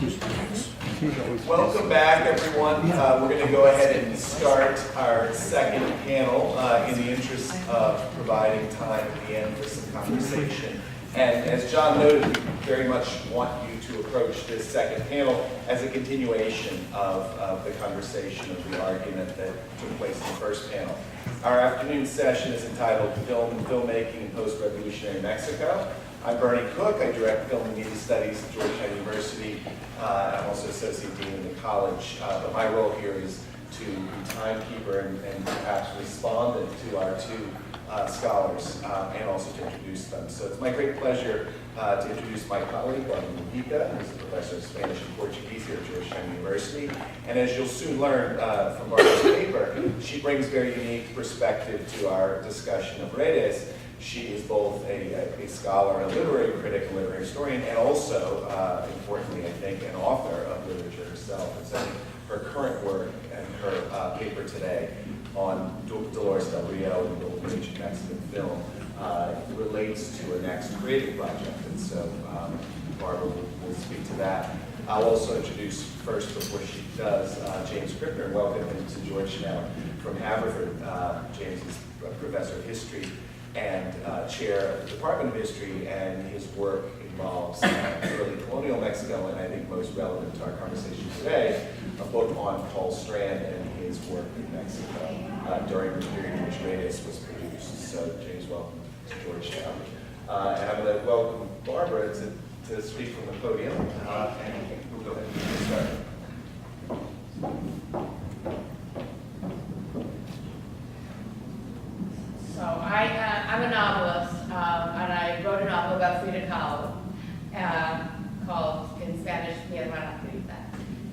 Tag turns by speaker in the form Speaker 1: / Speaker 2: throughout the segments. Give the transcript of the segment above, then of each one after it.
Speaker 1: Welcome back, everyone. We're going to go ahead and start our second panel in the interest of providing time at the end for some conversation. And as John noted, we very much want you to approach this second panel as a continuation of the conversation, of the argument that took place in the first panel. Our afternoon session is entitled Film and Filmmaking in Post-Revolutionary Mexico. I'm Bernie Cook. I direct film and media studies at Georgetown University. I'm also associate dean of the college. But my role here is to be timekeeper and perhaps respondent to our two scholars and also to introduce them. So it's my great pleasure to introduce my colleague, Barbara Mujica, who's a professor of Spanish and Portuguese here at Georgetown University. And as you'll soon learn from Barbara's paper, she brings very unique perspective to our discussion of redes. She is both a scholar, a literary critic, a literary historian, and also, importantly, I think, an author of literature herself. And so her current work and her paper today on Dolores Del Rio and Golden Age of Mexican film relates to her next creative project. And so Barbara will speak to that. I'll also introduce first, before she does, James Krippner, and welcome him to Georgetown from Haverford. James is a professor of history and chair of the Department of History, and his work involves early colonial Mexico, and I think most relevant to our conversation today, a book on Paul Strand and his work in Mexico during the period in which redes was produced. So James, welcome to Georgetown. And I'm going to welcome Barbara to speak from the podium, and we'll go ahead and get started.
Speaker 2: So I'm a novelist, and I wrote a novel about Frida Kahlo called, in Spanish, Mi Hermana Frida,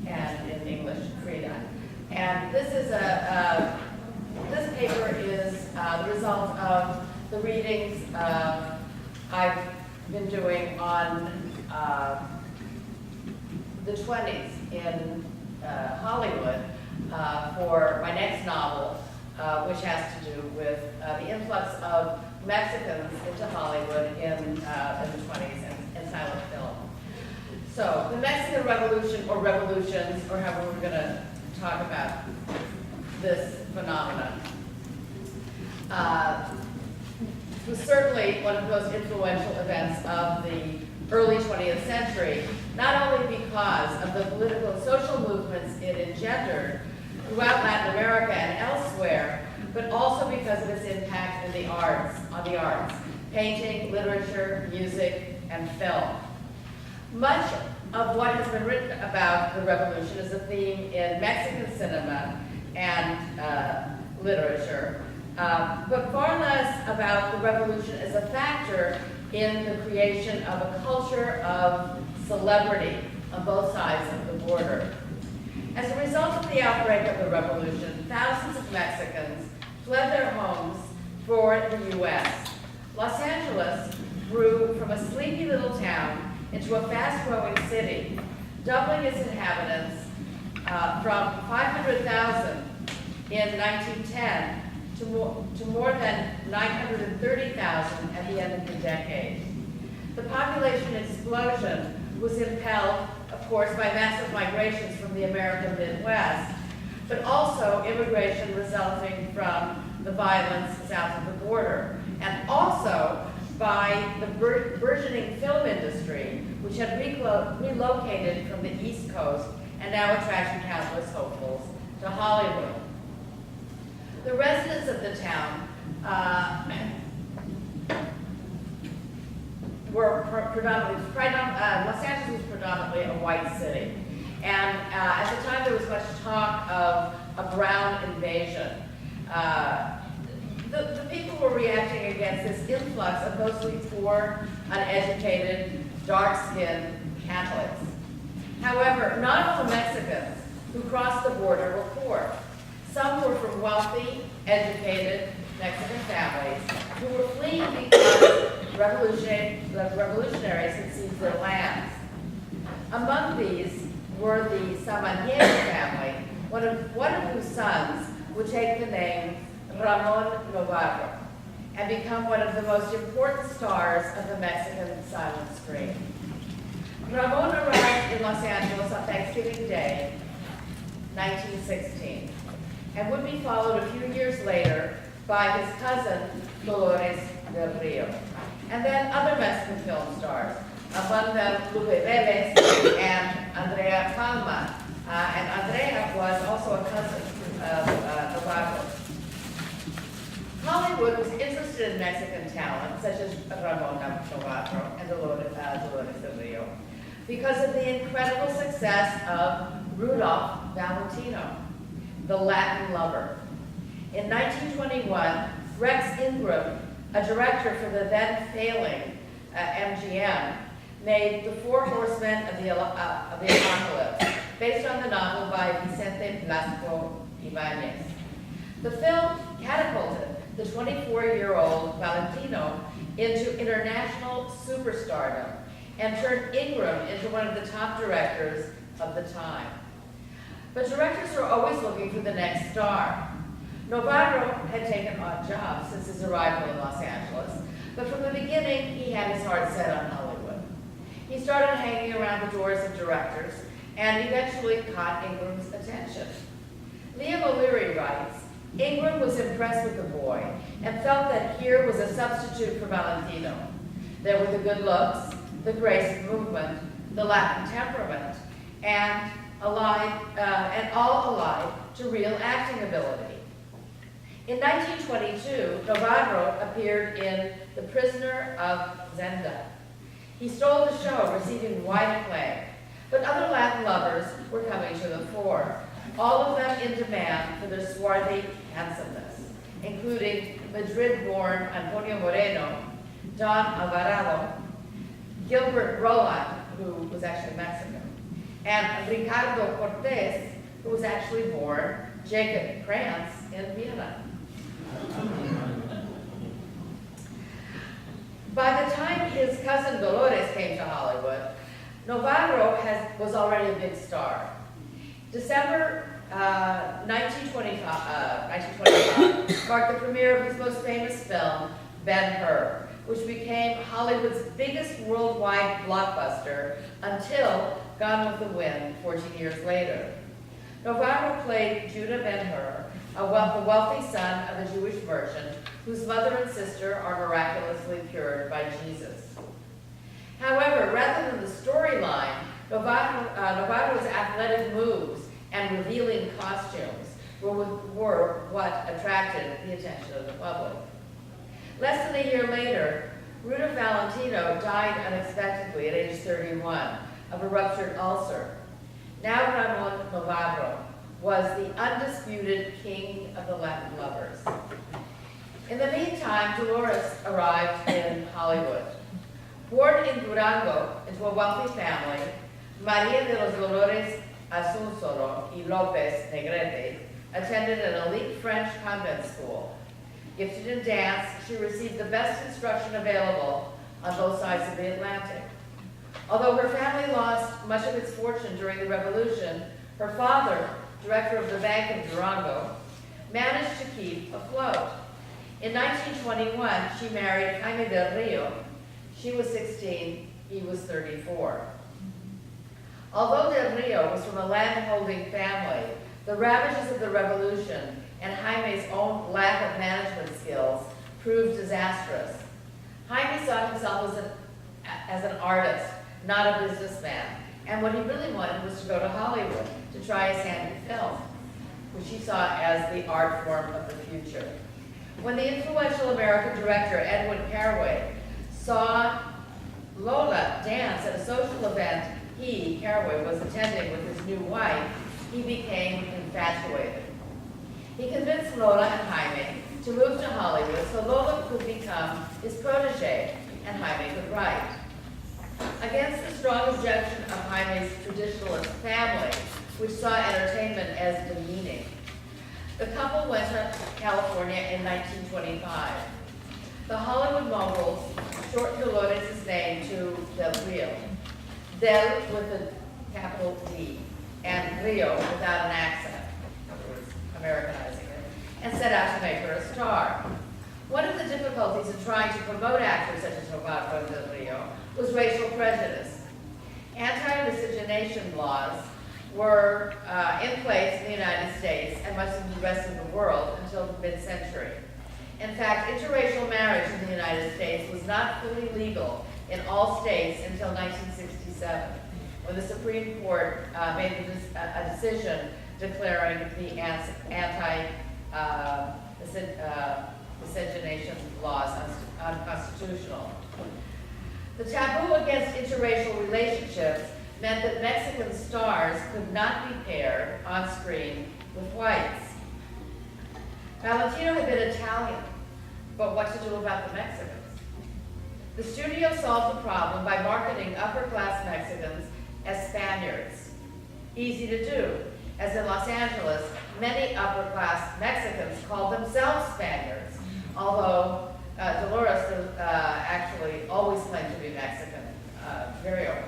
Speaker 2: and in English, Frida. And this is this paper is the result of the readings I've been doing on the 20s in Hollywood for my next novel, which has to do with the influx of Mexicans into Hollywood in the 20s and silent film. So the Mexican Revolution, or revolutions, or however we're going to talk about this phenomenon, was certainly one of the most influential events of the early 20th century, not only because of the political and social movements it engendered throughout Latin America and elsewhere, but also because of its impact in the arts, on the arts, painting, literature, music, and film. Much of what has been written about the revolution is a theme in Mexican cinema and literature, but far less about the revolution as a factor in the creation of a culture of celebrity on both sides of the border. As a result of the outbreak of the revolution, thousands of Mexicans fled their homes for the U.S. Los Angeles grew from a sleepy little town into a fast-growing city, doubling its inhabitants from 500,000 in 1910 to more than 930,000 at the end of the decade. The population explosion was impelled, of course, by massive migrations from the American Midwest, but also immigration resulting from the violence south of the border, and also by the burgeoning film industry, which had relocated from the East Coast and now attracted countless hopefuls to Hollywood. The residents of the town were Los Angeles was predominantly a white city. And at the time there was much talk of a brown invasion. The people were reacting against this influx of mostly poor, uneducated, dark-skinned Catholics. However, not all the Mexicans who crossed the border were poor. Some were from wealthy, educated Mexican families who were fleeing because the revolutionaries had seized their lands. Among these were the Samaniego family, one of whose sons would take the name Ramon Navarro and become one of the most important stars of the Mexican silent screen. Ramon arrived in Los Angeles on Thanksgiving Day, 1916, and would be followed a few years later by his cousin, Dolores del Rio, and then other Mexican film stars, among them Lupe Vélez and Andrea Palma. And Andrea was also a cousin of Navarro. Hollywood was interested in Mexican talent, such as Ramon Navarro and Dolores del Rio, because of the incredible success of Rudolph Valentino, the Latin lover. In 1921, Rex Ingram, a director for the then failing MGM, made The Four Horsemen of the Apocalypse, based on the novel by Vicente Blasco Ibáñez. The film catapulted the 24-year-old Valentino into international superstardom and turned Ingram into one of the top directors of the time. But directors are always looking for the next star. Navarro had taken odd jobs since his arrival in Los Angeles, but from the beginning, he had his heart set on Hollywood. He started hanging around the doors of directors and eventually caught Ingram's attention. Liam O'Leary writes, Ingram was impressed with the boy and felt that here was a substitute for Valentino. There were the good looks, the grace of movement, the Latin temperament, and all allied to real acting ability. In 1922, Navarro appeared in The Prisoner of Zenda. He stole the show, receiving wide acclaim, but other Latin lovers were coming to the fore, all of them in demand for their swarthy handsomeness, including Madrid-born Antonio Moreno, Don Alvarado, Gilbert Roland, who was actually Mexican, and Ricardo Cortés, who was actually born Jacob Krantz in Vienna. By the time his cousin Dolores came to Hollywood, Navarro was already a big star. December 1925 marked the premiere of his most famous film, Ben-Hur, which became Hollywood's biggest worldwide blockbuster until Gone with the Wind 14 years later. Navarro played Judah Ben-Hur, the wealthy son of a Jewish merchant whose mother and sister are miraculously cured by Jesus. However, rather than the storyline, Navarro's athletic moves and revealing costumes were what attracted the attention of the public. Less than a year later, Rudolph Valentino died unexpectedly at age 31 of a ruptured ulcer. Now Ramon Navarro was the undisputed king of the Latin lovers. In the meantime, Dolores arrived in Hollywood. Born in Durango into a wealthy family, Maria de los Dolores Asunsoro y Lopez Negrete attended an elite French convent school. Gifted in dance, she received the best instruction available on both sides of the Atlantic. Although her family lost much of its fortune during the Revolution, her father, director of the Bank of Durango, managed to keep afloat. In 1921, she married Jaime del Rio. She was 16, he was 34. Although del Rio was from a land-holding family, the ravages of the Revolution and Jaime's own lack of management skills proved disastrous. Jaime saw himself as an artist, not a businessman, and what he really wanted was to go to Hollywood to try his hand in film, which he saw as the art form of the future. When the influential American director Edwin Carraway saw Lola dance at a social event Carraway, was attending with his new wife, he became infatuated. He convinced Lola and Jaime to move to Hollywood so Lola could become his protege and Jaime could write. Against the strong objection of Jaime's traditionalist family, which saw entertainment as demeaning, the couple went to California in 1925. The Hollywood moguls shortened Dolores' name to Del Rio. Del with a capital D, and Rio without an accent, in other words, Americanizing it, and set out to make her a star. One of the difficulties in trying to promote actors such as Navarro and Del Rio was racial prejudice. Anti-miscegenation miscegenation laws were in place in the United States and much of the rest of the world until the mid-century. In fact, interracial marriage in the United States was not fully legal in all states until 1967, when the Supreme Court made a decision declaring the miscegenation laws unconstitutional. The taboo against interracial relationships meant that Mexican stars could not be paired on screen with whites. Valentino had been Italian, but what to do about the Mexicans? The studio solved the problem by marketing upper-class Mexicans as Spaniards. Easy to do, as in Los Angeles, many upper-class Mexicans called themselves Spaniards, although Dolores actually always claimed to be Mexican, very openly.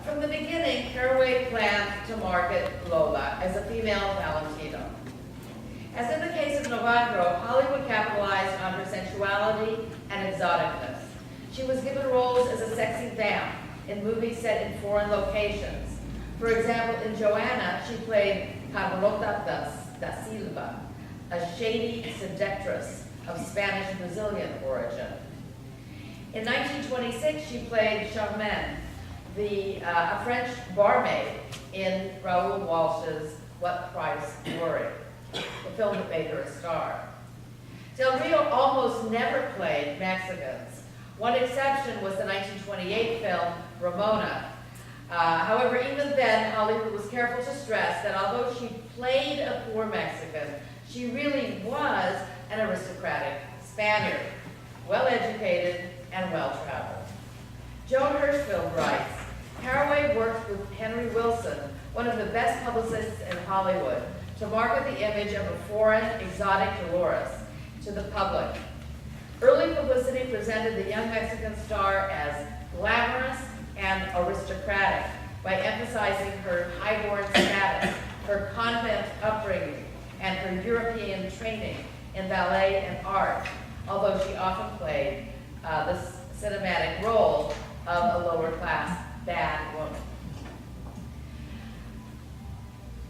Speaker 2: From the beginning, Caraway planned to market Lola as a female Valentino. As in the case of Navarro, Hollywood capitalized on her sensuality and exoticness. She was given roles as a sexy vamp in movies set in foreign locations. For example, in Joanna, she played Carlota da Silva, a shady seductress of Spanish-Brazilian origin. In 1926, she played Charmaine, a French barmaid in Raoul Walsh's What Price Glory, the film that made her a star. Del Rio almost never played Mexicans. One exception was the 1928 film Ramona. However, even then, Hollywood was careful to stress that although she played a poor Mexican, she really was an aristocratic Spaniard, well-educated and well-traveled. Joan Hirschfeld writes, Caraway worked with Henry Wilson, one of the best publicists in Hollywood, to market the image of a foreign, exotic Dolores to the public. Early publicity presented the young Mexican star as glamorous and aristocratic by emphasizing her highborn status, her convent upbringing, and her European training in ballet and art, although she often played the cinematic role of a lower-class bad woman.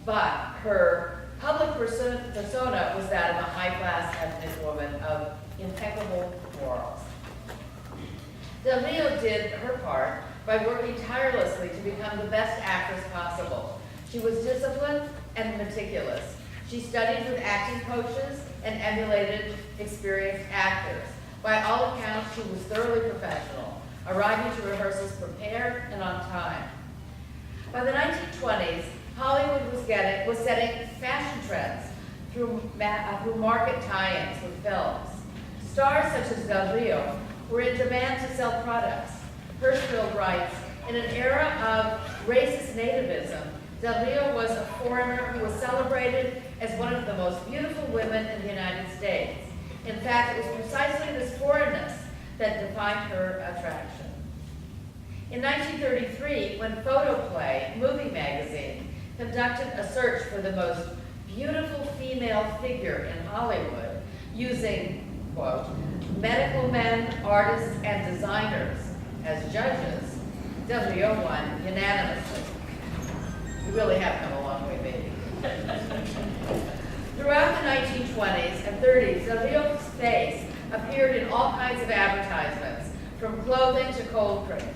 Speaker 2: But her public persona was that of a high-class ethnic woman of impeccable morals. Del Rio did her part by working tirelessly to become the best actress possible. She was disciplined and meticulous. She studied with acting coaches and emulated experienced actors. By all accounts, she was thoroughly professional, arriving to rehearsals prepared and on time. By the 1920s, Hollywood was setting fashion trends through market tie-ins with films. Stars such as Del Rio were in demand to sell products. Hirschfeld writes, in an era of racist nativism, Del Rio was a foreigner who was celebrated as one of the most beautiful women in the United States. In fact, it was precisely this foreignness that defined her attraction. In 1933, when Photoplay, movie magazine, conducted a search for the most beautiful female figure in Hollywood, using, quote, medical men, artists, and designers as judges, Del Rio won unanimously. We really have come a long way, baby. Throughout the 1920s and 30s, Del Rio's face appeared in all kinds of advertisements, from clothing to cold cream.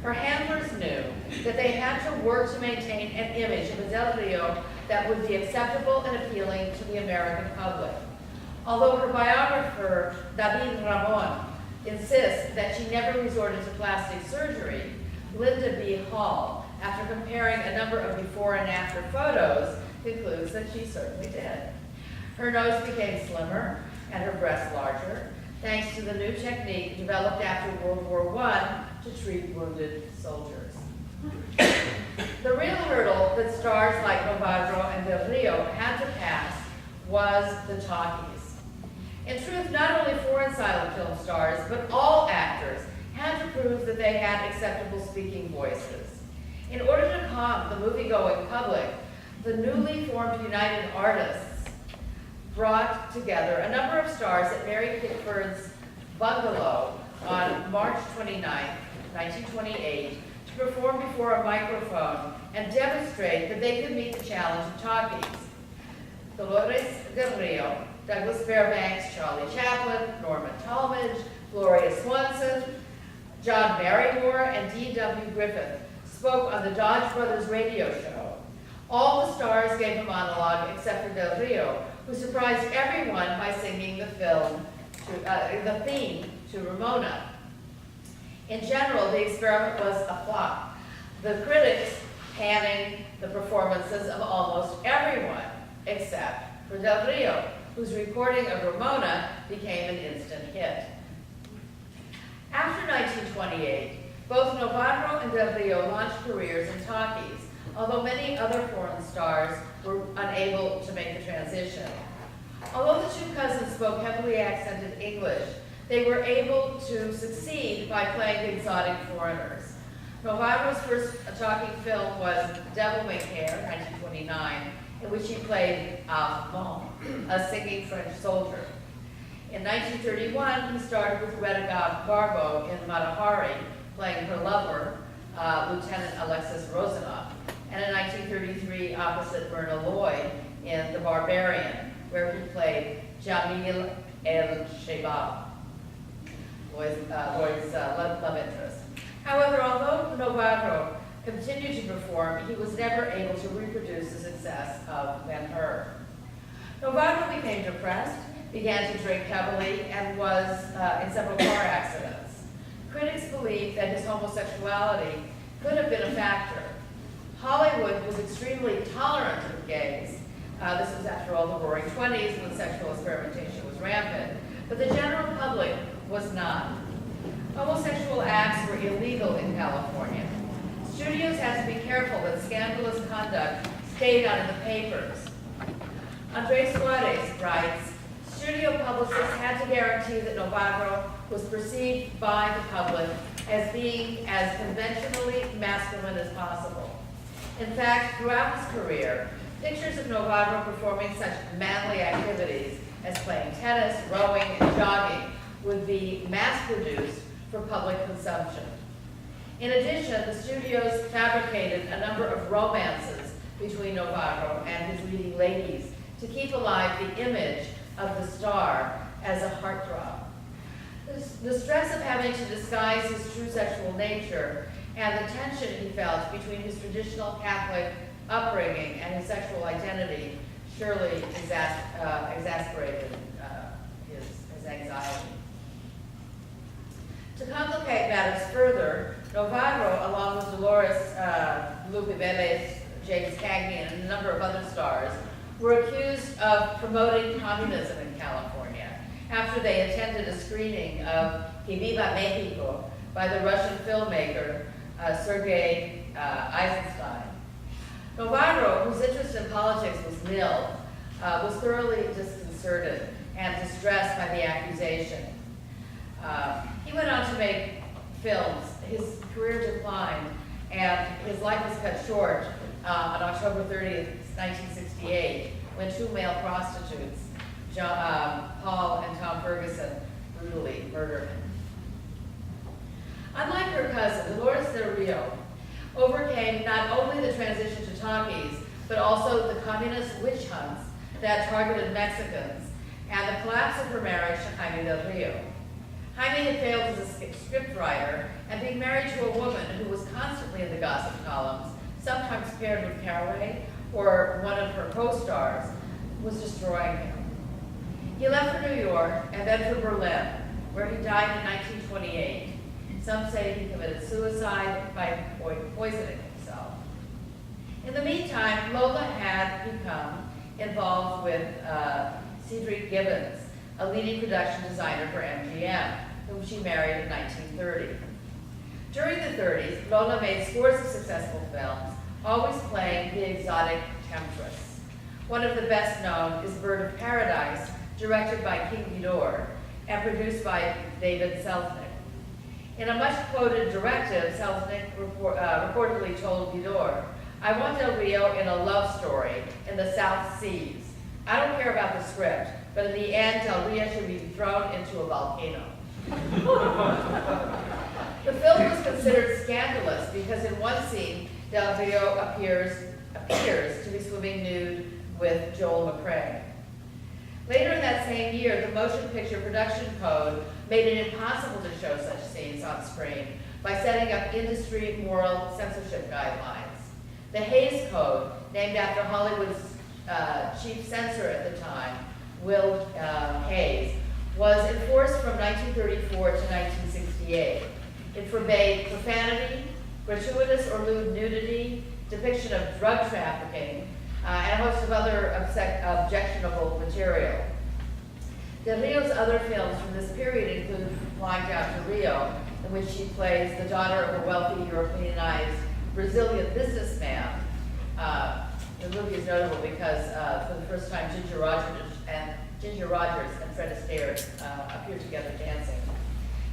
Speaker 2: Her handlers knew that they had to work to maintain an image of a Del Rio that would be acceptable and appealing to the American public. Although her biographer, David Ramon, insists that she never resorted to plastic surgery, Linda B. Hall, after comparing a number of before and after photos, concludes that she certainly did. Her nose became slimmer and her breasts larger, thanks to the new technique developed after World War I to treat wounded soldiers. The real hurdle that stars like Navarro and Del Rio had to pass was the talkies. In truth, not only foreign silent film stars, but all actors had to prove that they had acceptable speaking voices. In order to calm the movie-going public, the newly formed United Artists brought together a number of stars at Mary Pickford's bungalow on March 29, 1928, to perform before a microphone and demonstrate that they could meet the challenge of talkies. Dolores Del Rio, Douglas Fairbanks, Charlie Chaplin, Norman Talmadge, Gloria Swanson, John Barrymore, and D.W. Griffith spoke on the Dodge Brothers radio show. All the stars gave a monologue except for Del Rio, who surprised everyone by singing the theme to Ramona. In general, the experiment was a flop, the critics panning the performances of almost everyone except for Del Rio, whose recording of Ramona became an instant hit. After 1928, both Navarro and Del Rio launched careers in talkies, although many other foreign stars were unable to make the transition. Although the two cousins spoke heavily accented English, they were able to succeed by playing the exotic foreigners. Navarro's first talking film was Devil May Care, 1929, in which he played Armand, a singing French soldier. In 1931, he starred with Retta Garbo in Matahari, playing her lover, Lieutenant Alexis Rozanoff, and in 1933, opposite Myrna Lloyd in The Barbarian, where he played Jamil El-Shebab, Lloyd's love interest. However, although Navarro continued to perform, he was never able to reproduce the success of Ben-Hur. Navarro became depressed, began to drink heavily, and was in several car accidents. Critics believed that his homosexuality could have been a factor. Hollywood was extremely tolerant of gays. This was after all the Roaring '20s when sexual experimentation was rampant, but the general public was not. Homosexual acts were illegal in California. Studios had to be careful that scandalous conduct stayed on in the papers. Andres Suarez writes, studio publicists had to guarantee that Navarro was perceived by the public as being as conventionally masculine as possible. In fact, throughout his career, pictures of Navarro performing such manly activities as playing tennis, rowing, and jogging would be mass-produced for public consumption. In addition, the studios fabricated a number of romances between Navarro and his leading ladies to keep alive the image of the star as a heartthrob. The stress of having to disguise his true sexual nature and the tension he felt between his traditional Catholic upbringing and his sexual identity surely exasperated his anxiety. To complicate matters further, Navarro, along with Dolores Lopez, James Cagney, and a number of other stars, were accused of promoting communism in California after they attended a screening of Que Viva Mexico by the Russian filmmaker Sergei Eisenstein. Navarro, whose interest in politics was nil, was thoroughly disconcerted and distressed by the accusation. He went on to make films. His career declined, and his life was cut short on October 30th, 1968, when two male prostitutes, Paul and Tom Ferguson, brutally murdered him. Unlike her cousin, Dolores Del Rio overcame not only the transition to talkies, but also the communist witch hunts that targeted Mexicans and the collapse of her marriage to Jaime Del Rio. Jaime had failed as a scriptwriter, and being married to a woman who was constantly in the gossip columns, sometimes paired with Caraway or one of her co-stars, was destroying him. He left for New York and then for Berlin, where he died in 1928. Some say he committed suicide by poisoning himself. In the meantime, Lola had become involved with Cedric Gibbons, a leading production designer for MGM, whom she married in 1930. During the 30s, Lola made scores of successful films, always playing the exotic temptress. One of the best known is Bird of Paradise, directed by King Vidor and produced by David Selznick. In a much-quoted directive, Selznick reportedly told Vidor, "I want Del Rio in a love story in the South Seas. I don't care about the script, but in the end, Del Rio should be thrown into a volcano." The film was considered scandalous because in one scene, Del Rio appears to be swimming nude with Joel McCrea. Later in that same year, the Motion Picture Production Code made it impossible to show such scenes on screen by setting up industry moral censorship guidelines. The Hays Code, named after Hollywood's chief censor at the time, Will Hays, was enforced from 1934 to 1968. It forbade profanity, gratuitous or lewd nudity, depiction of drug trafficking, and a host of other objectionable material. Del Rio's other films from this period include Flying Down to Rio, in which she plays the daughter of a wealthy Europeanized Brazilian businessman. The movie is notable because for the first time Ginger Rogers and Fred Astaire appear together dancing.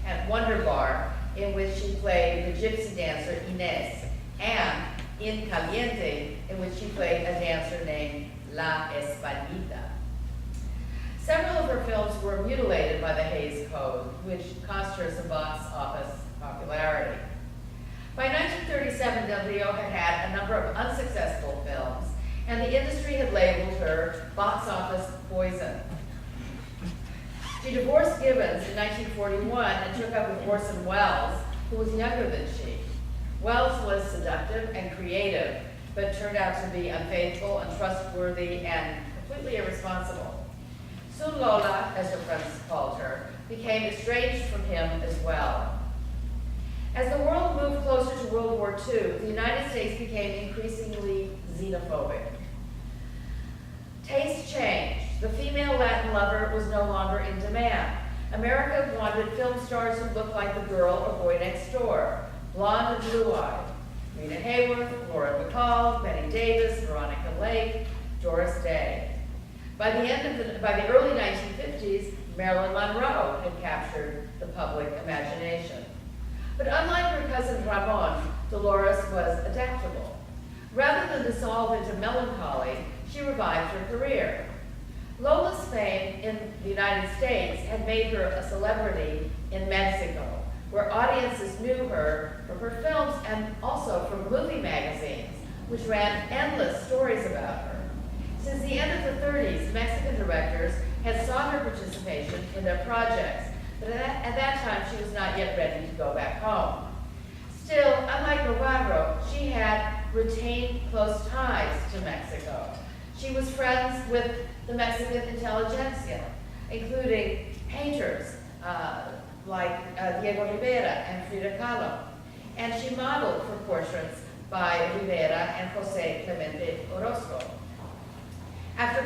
Speaker 2: And Wonder Bar, in which she played the gypsy dancer Inés, and In Caliente, in which she played a dancer named La Españita. Several of her films were mutilated by the Hays Code, which cost her some box office popularity. By 1937, Del Rio had had a number of unsuccessful films, and the industry had labeled her box office poison. She divorced Gibbons in 1941 and took up with Orson Welles, who was younger than she. Wells was seductive and creative, but turned out to be unfaithful, untrustworthy, and completely irresponsible. Soon Lola, as her friends called her, became estranged from him as well. As the world moved closer to World War II, the United States became increasingly xenophobic. Taste changed. The female Latin lover was no longer in demand. America wanted film stars who looked like the girl or boy next door, blonde and blue-eyed. Rita Hayworth, Laura Bacall, Betty Davis, Veronica Lake, Doris Day. By the early 1950s, Marilyn Monroe had captured the public imagination. But unlike her cousin Ramon, Dolores was adaptable. Rather than dissolve into melancholy, she revived her career. Lola's fame in the United States had made her a celebrity in Mexico, where audiences knew her from her films and also from movie magazines, which ran endless stories about her. Since the end of the 30s, Mexican directors had sought her participation in their projects, but at that time she was not yet ready to go back home. Still, unlike Navarro, she had retained close ties to Mexico. She was friends with the Mexican intelligentsia, including painters like Diego Rivera and Frida Kahlo, and she modeled for portraits by Rivera and Jose Clemente Orozco. After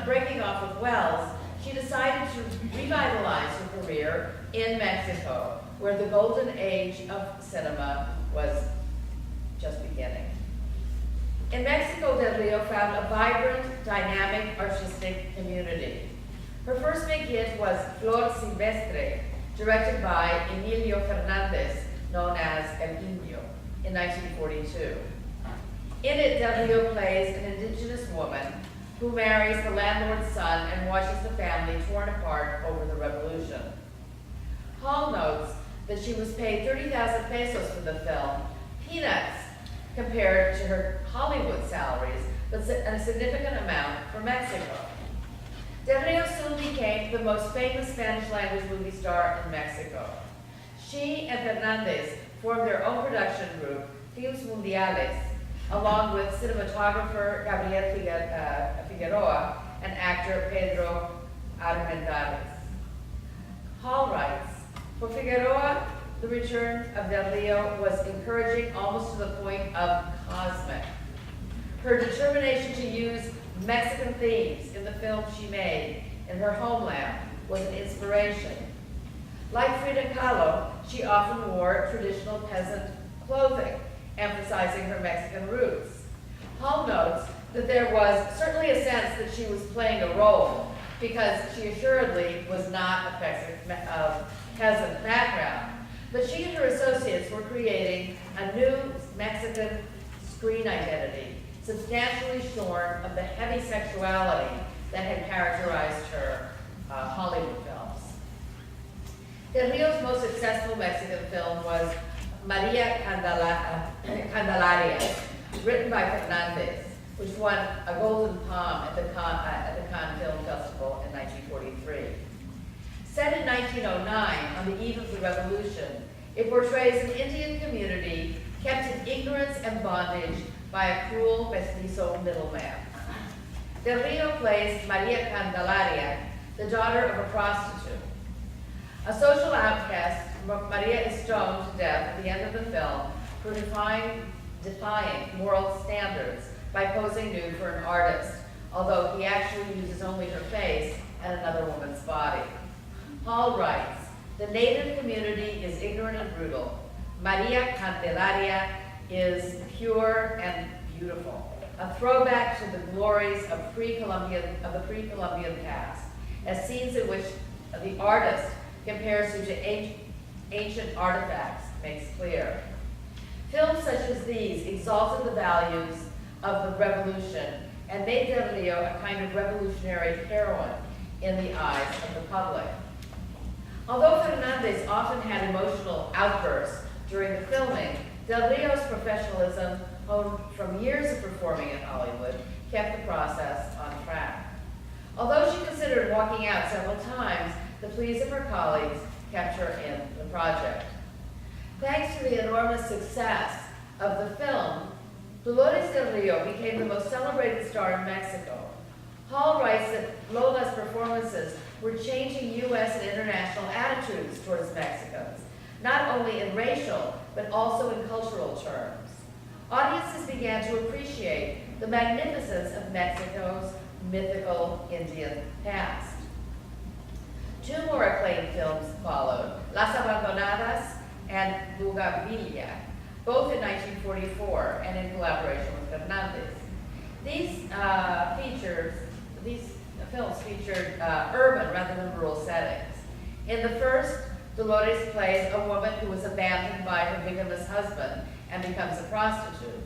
Speaker 2: breaking off with Wells, she decided to revitalize her career in Mexico, where the golden age of cinema was just beginning. In Mexico, Del Rio found a vibrant, dynamic, artistic community. Her first big hit was Flor Silvestre, directed by Emilio Fernandez, known as El Indio, in 1942. In it, Del Rio plays an indigenous woman who marries the landlord's son and watches the family torn apart over the revolution. Hall notes that she was paid 30,000 pesos for the film, peanuts compared to her Hollywood salaries, but a significant amount for Mexico. Del Rio soon became the most famous Spanish-language movie star in Mexico. She and Fernandez formed their own production group, Films Mundiales, along with cinematographer Gabriel Figueroa and actor Pedro Armendariz. Hall writes, for Figueroa, the return of Del Rio was encouraging almost to the point of cosmic. Her determination to use Mexican themes in the films she made in her homeland was an inspiration. Like Frida Kahlo, she often wore traditional peasant clothing, emphasizing her Mexican roots. Hall notes that there was certainly a sense that she was playing a role, because she assuredly was not a peasant background. But she and her associates were creating a new Mexican screen identity, substantially shorn of the heavy sexuality that had characterized her Hollywood films. Del Rio's most successful Mexican film was Maria Candelaria, written by Fernandez, which won a Golden Palm at the Cannes Film Festival in 1943. Set in 1909, on the eve of the revolution, it portrays an Indian community kept in ignorance and bondage by a cruel mestizo middleman. Del Rio plays Maria Candelaria, the daughter of a prostitute. A social outcast, Maria is stoned to death at the end of the film for defying moral standards by posing nude for an artist, although he actually uses only her face and another woman's body. Hall writes, "The native community is ignorant and brutal. Maria Candelaria is pure and beautiful, a throwback to the glories of the pre-Columbian past, as scenes in which the artist compares her to ancient artifacts makes clear." Films such as these exalted the values of the revolution and made Del Rio a kind of revolutionary heroine in the eyes of the public. Although Fernandez often had emotional outbursts during the filming, Del Rio's professionalism, honed from years of performing in Hollywood, kept the process on track. Although she considered walking out several times, the pleas of her colleagues kept her in the project. Thanks to the enormous success of the film, Dolores Del Rio became the most celebrated star in Mexico. Hall writes that Lola's performances were changing U.S. and international attitudes towards Mexicans, not only in racial, but also in cultural terms. Audiences began to appreciate the magnificence of Mexico's mythical Indian past. Two more acclaimed films followed, Las Abandonadas and Bugambilia, both in 1944 and in collaboration with Fernandez. These films featured urban rather than rural settings. In the first, Dolores plays a woman who was abandoned by her bigamous husband and becomes a prostitute.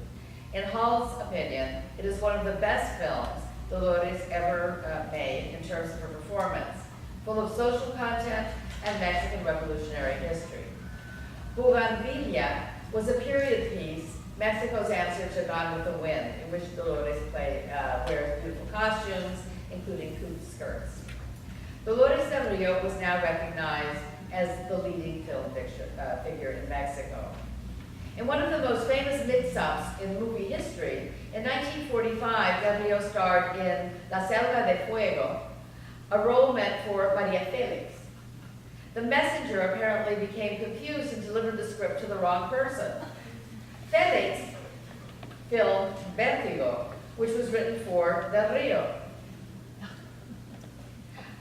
Speaker 2: In Hall's opinion, it is one of the best films Dolores ever made in terms of her performance, full of social content and Mexican revolutionary history. Bugambilia was a period piece, Mexico's answer to Gone with the Wind, in which Dolores wears beautiful costumes, including coupe skirts. Dolores Del Rio was now recognized as the leading film figure in Mexico. In one of the most famous mix-ups in movie history, in 1945, Del Rio starred in La Selva de Fuego, a role meant for Maria Felix. The messenger apparently became confused and delivered the script to the wrong person. Felix filmed Vértigo, which was written for Del Rio.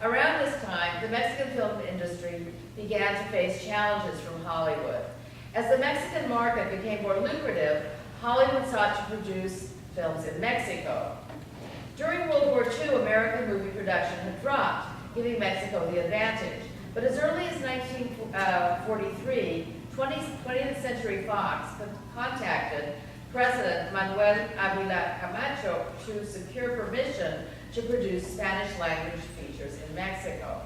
Speaker 2: Around this time, the Mexican film industry began to face challenges from Hollywood. As the Mexican market became more lucrative, Hollywood sought to produce films in Mexico. During World War II, American movie production had dropped, giving Mexico the advantage. But as early as 1943, 20th Century Fox contacted President Manuel Avila Camacho to secure permission to produce Spanish-language features in Mexico.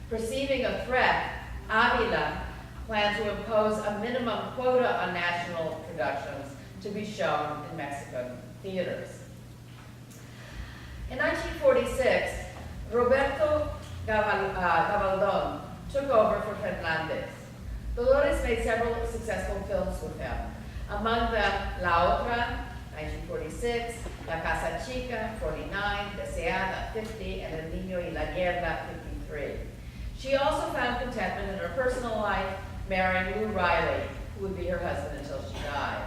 Speaker 2: Perceiving a threat, Avila planned to impose a minimum quota on national productions to be shown in Mexican theaters. In 1946, Roberto Gabaldon took over for Fernandez. Dolores made several successful films with him, among them La Otra, 1946, La Casa Chica, 49, Deseada, 50, and El Niño y la Guerra, 53. She also found contentment in her personal life, marrying Lou Riley, who would be her husband until she died.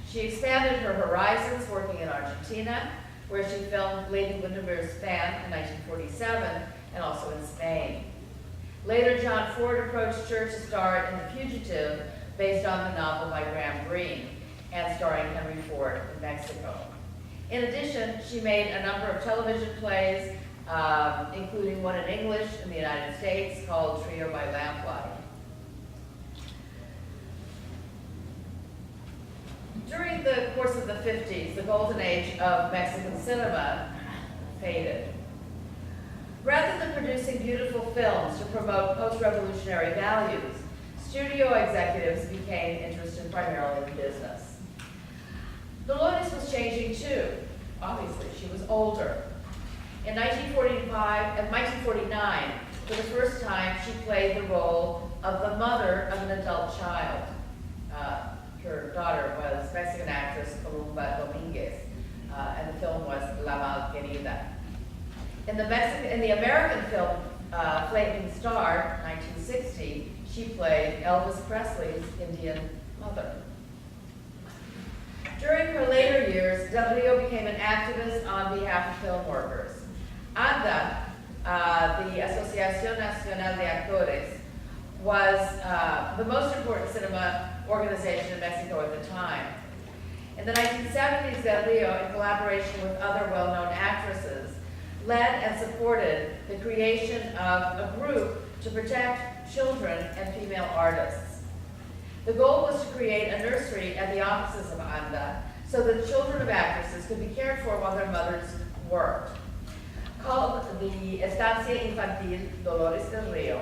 Speaker 2: She expanded her horizons working in Argentina, where she filmed Lady Windermere's Fan in 1947, and also in Spain. Later, John Ford approached her to star in The Fugitive, based on the novel by Graham Greene, and starring Henry Ford in Mexico. In addition, she made a number of television plays, including one in English in the United States called Trio by Lamplight. During the course of the 50s, the golden age of Mexican cinema faded. Rather than producing beautiful films to promote post-revolutionary values, studio executives became interested primarily in business. Dolores was changing too. Obviously, she was older. In 1949, for the first time, she played the role of the mother of an adult child. Her daughter was Mexican actress Columba Dominguez, and the film was La Mal Querida. In the American film Flaming Star, 1960, she played Elvis Presley's Indian mother. During her later years, Del became an activist on behalf of film workers. ANDA, the Asociación Nacional de Actores, was the most important cinema organization in Mexico at the time. In the 1970s, Del Rio, in collaboration with other well-known actresses, led and supported the creation of a group to protect children and female artists. The goal was to create a nursery at the offices of ANDA so that children of actresses could be cared for while their mothers worked. Called the Estancia Infantil Dolores del Rio,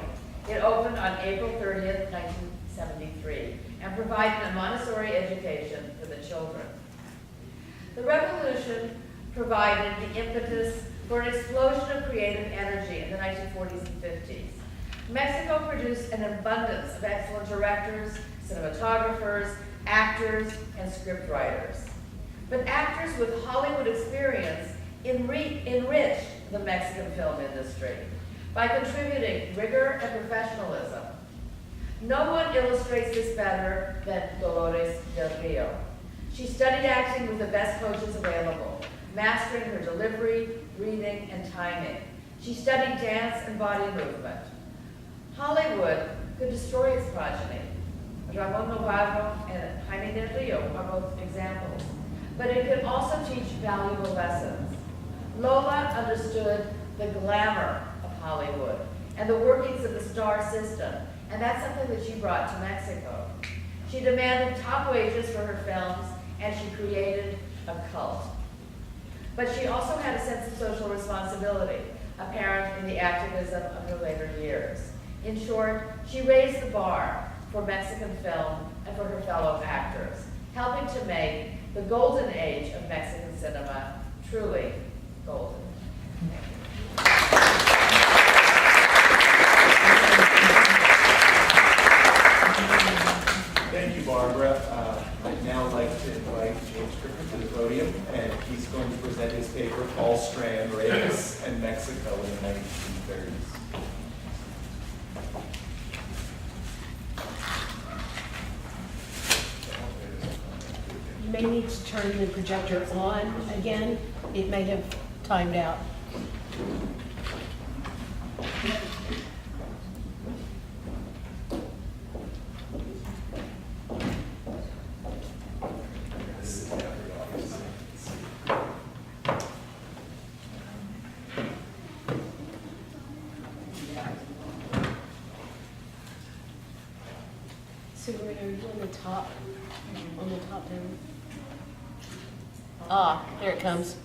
Speaker 2: it opened on April 30th, 1973, and provided a Montessori education for the children. The revolution provided the impetus for an explosion of creative energy in the 1940s and 50s. Mexico produced an abundance of excellent directors, cinematographers, actors, and scriptwriters. But actors with Hollywood experience enriched the Mexican film industry by contributing rigor and professionalism. No one illustrates this better than Dolores del Rio. She studied acting with the best coaches available, mastering her delivery, breathing, and timing. She studied dance and body movement. Hollywood could destroy its progeny. Ramon Navarro and Jaime del Rio are both examples. But it could also teach valuable lessons. Lola understood the glamour of Hollywood and the workings of the star system, and that's something that she brought to Mexico. She demanded top wages for her films, and she created a cult. But she also had a sense of social responsibility, apparent in the activism of her later years. In short, she raised the bar for Mexican film and for her fellow actors, helping to make the golden age of Mexican cinema truly golden.
Speaker 1: Thank you, Barbara. I'd now like to invite James Griffin to the podium, and he's going to present his paper, Called Strand Chavez and Mexico in the 1930s.
Speaker 3: You may need to turn the projector on again. It may have timed out. So are you on the top down? Ah, there it comes.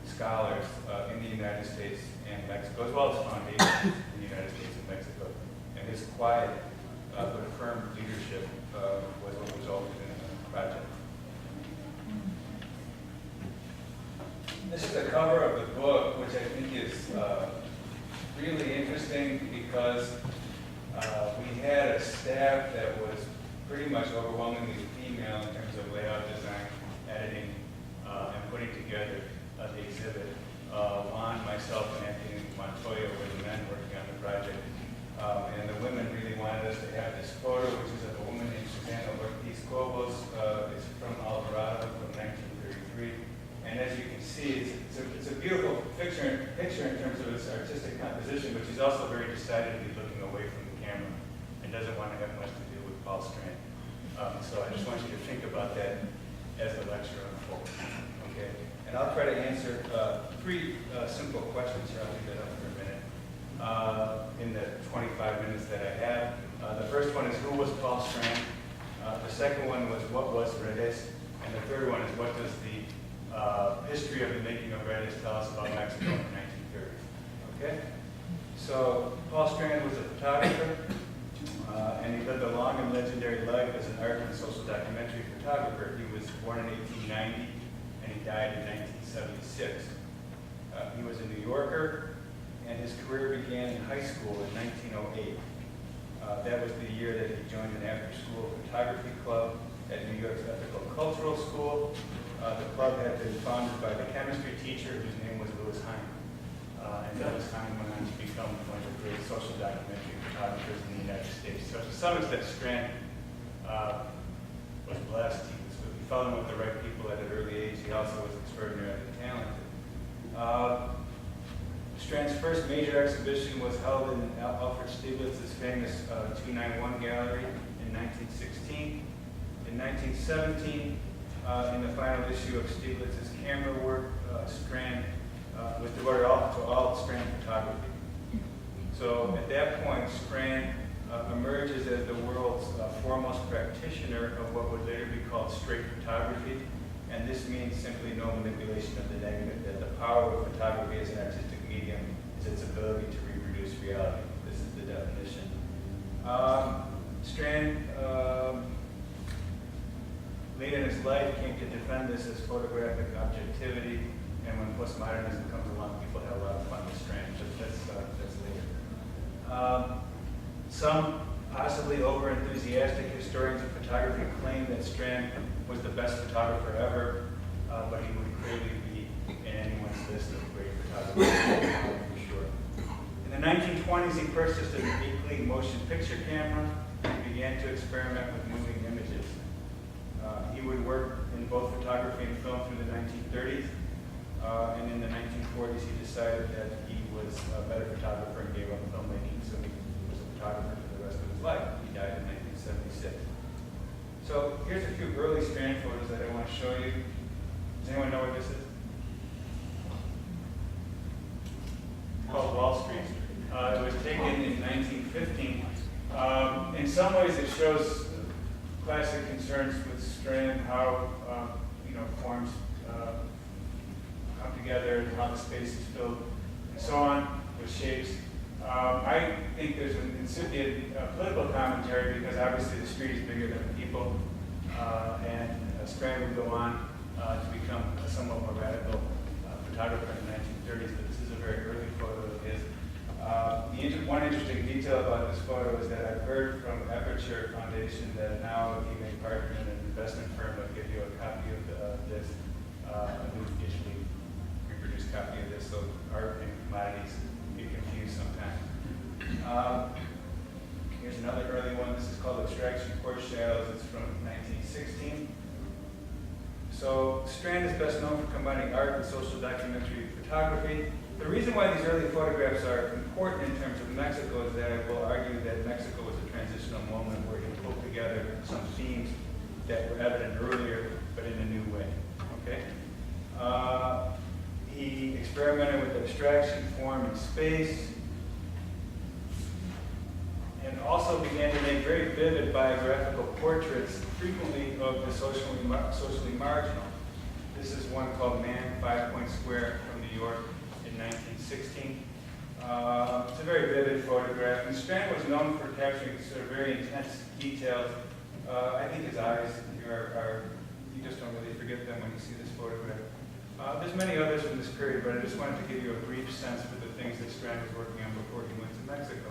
Speaker 4: Scholars in the United States and Mexico, as well as foundations in the United States and Mexico. but firm leadership was what resulted in the project. This is the cover of the book, which I think is really interesting because we had a staff that was pretty much overwhelmingly female in terms of layout design, editing, and putting together the exhibit. Juan, myself, and Anthony Montoya were the men working on the project. And the women really wanted us to have this photo, which is of a woman named Susana Ortiz Cobos. It's from Alvarado from 1933. And as you can see, it's a beautiful picture in terms of its artistic composition, but she's also very decidedly looking away from the camera and doesn't want to have much to do with Paul Strand. So I just want you to think about that as the lecture unfolds. Okay? And I'll try to answer three simple questions here. I'll leave that up for a minute. In the 25 minutes that I have. The first one is, who was Paul Strand? The second one was, what was Redes? And the third one is, what does the history of the making of Redes tell us about Mexico in the 1930s? Okay? So Paul Strand was a photographer, and he lived a long and legendary life as an art and social documentary photographer. He was born in 1890, and he died in 1976. He was a New Yorker, and his career began in high school in 1908. That was the year that he joined an after-school photography club at New York's Ethical Cultural School. The club had been founded by the chemistry teacher whose name was Louis Hine. And Louis Hine went on to become one of the great social documentary photographers in the United States. So to some extent, Strand was blessed. He fell in with the right people at an early age. He also was extraordinarily talented. Strand's first major exhibition was held in Alfred Stieglitz's famous 291 gallery in 1916. In 1917, in the final issue of Stieglitz's camera work, Strand was devoted to all Strand photography. So at that point, Strand emerges as the world's foremost practitioner of what would later be called straight photography. And this means simply no manipulation of the negative, that the power of photography as an artistic medium is its ability to reproduce reality. This is the definition. Strand, late in his life, came to defend this as photographic objectivity, and when postmodernism comes along, people had a lot of fun with Strand, but that's later. Some possibly over-enthusiastic historians of photography claim that Strand was the best photographer ever, but he would clearly be in anyone's list of great photographers, for sure. In the 1920s, he purchased an 8-league motion picture camera and began to experiment with moving images. He would work in both photography and film through the 1930s, and in the 1940s, he decided that he was a better photographer and gave up filmmaking, so he was a photographer for the rest of his life. He died in 1976. So here's a few early Strand photos that I want to show you. Does anyone know what this is? It's called Wall Street. It was taken in 1915. In some ways, it shows classic concerns with Strand, how forms come together, and how the space is filled, and so on, with shapes. I think there's an incipient political commentary because obviously the street is bigger than the people, and Strand would go on to become a somewhat more radical photographer in the 1930s, but this is a very early photo of his. One interesting detail about this photo is that I've heard from Aperture Foundation that now, if you make partner in an investment firm, they'll give you a copy of this, a new digitally reproduced copy of this, so art and commodities get confused sometimes. Here's another early one. This is called Abstraction Court Shadows. It's from 1916. So Strand is best known for combining art and social documentary photography. The reason why these early photographs are important in terms of Mexico is that I will argue that Mexico was a transitional moment where he pulled together some themes that were evident earlier, but in a new way. Okay? He experimented with abstraction, form, and space, and also began to make very vivid biographical portraits, frequently of the socially marginal. This is one called Man, 5 Point Square from New York in 1916. It's a very vivid photograph, and Strand was known for capturing sort of very intense details. I think his eyes here are, you just don't really forget them when you see this photograph. There's many others from this period, but I just wanted to give you a brief sense for the things that Strand was working on before he went to Mexico.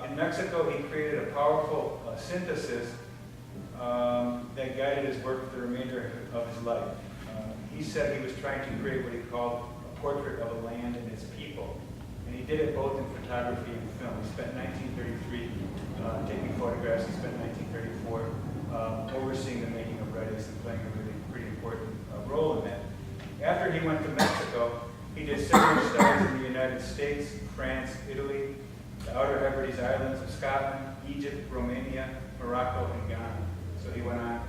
Speaker 4: In Mexico, he created a powerful synthesis that guided his work for the remainder of his life. He said he was trying to create what he called a portrait of a land and its people. And he did it both in photography and film. He spent 1933 taking photographs. He spent 1934 overseeing the making of Redis and playing a really pretty important role in that. After he went to Mexico, he did similar studies in the United States, France, Italy, the Outer Hebrides Islands of Scotland, Egypt, Romania, Morocco, and Ghana. So he went on.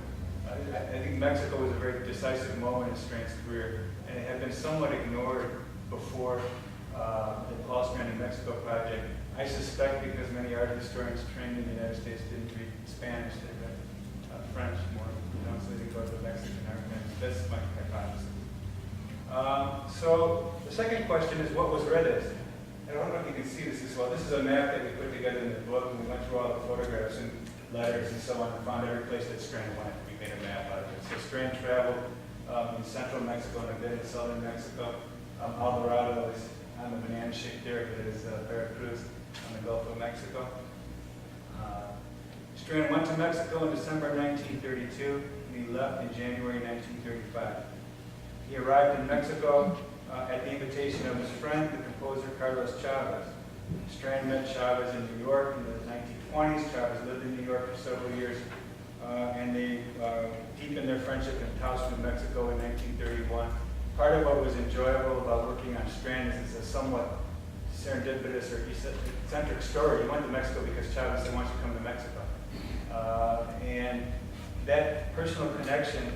Speaker 4: I think Mexico was a very decisive moment in Strand's career, and it had been somewhat ignored before the Paul Strand in Mexico project. I suspect because many art historians trained in the United States didn't read Spanish, they read French more, so they go to the Mexican art. That's my hypothesis. So the second question is, what was Redis? I don't know if you can see this as well. This is a map that we put together in the book, and we went through all the photographs and letters and so on, and found every place that Strand went. We made a map out of it. So Strand traveled in central Mexico and a bit in southern Mexico. Alvarado is on the banana shape there, but it is Veracruz on the Gulf of Mexico. Strand went to Mexico in December 1932, and he left in January 1935. He arrived in Mexico at the invitation of his friend, the composer Carlos Chavez. Strand met Chavez in New York in the 1920s. Chavez lived in New York for several years, and they deepened their friendship in Taos, New Mexico in 1931. Part of what was enjoyable about working on Strand is it's a somewhat serendipitous or eccentric story. He went to Mexico because Chavez said, "Why don't you come to Mexico?" And that personal connection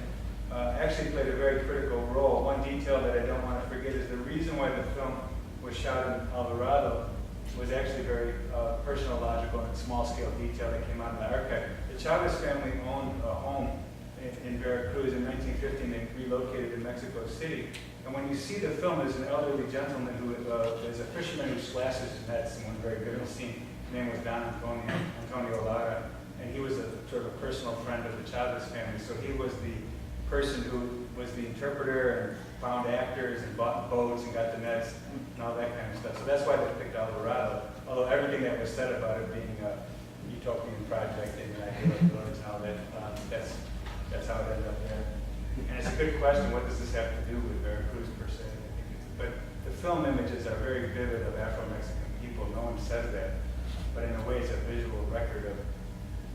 Speaker 4: actually played a very critical role. One detail that I don't want to forget is the reason why the film was shot in Alvarado was actually very personal, logical, and small-scale detail that came out of the archive. The Chavez family owned a home in Veracruz in 1915. They relocated to Mexico City. And when you see the film, there's an elderly gentleman who is a fisherman who slashes his nets in one very vivid scene. His name was Don Antonio Lara, and he was a sort of a personal friend of the Chavez family. So he was the person who was the interpreter and found actors and bought boats and got the nets and all that kind of stuff. So that's why they picked Alvarado. Although everything that was said about it being a utopian project and an idea of Doris and all that, that's how it ended up there. And it's a good question, what does this have to do with Veracruz per se? But the film images are very vivid of Afro-Mexican people. No one says that. But in a way, it's a visual record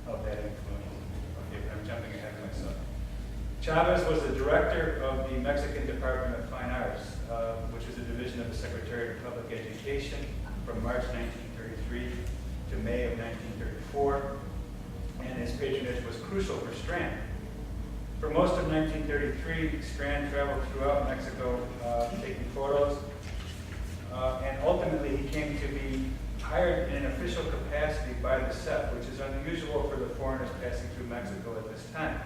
Speaker 4: of that influence. Okay, but I'm jumping ahead of myself. Chavez was the director of the Mexican Department of Fine Arts, which was a division of the Secretariat of Public Education from March 1933 to May of 1934, and his patronage was crucial for Strand. For most of 1933, Strand traveled throughout Mexico taking photos, and ultimately he came to be hired in an official capacity by the CEP, which is unusual for the foreigners passing through Mexico at this time.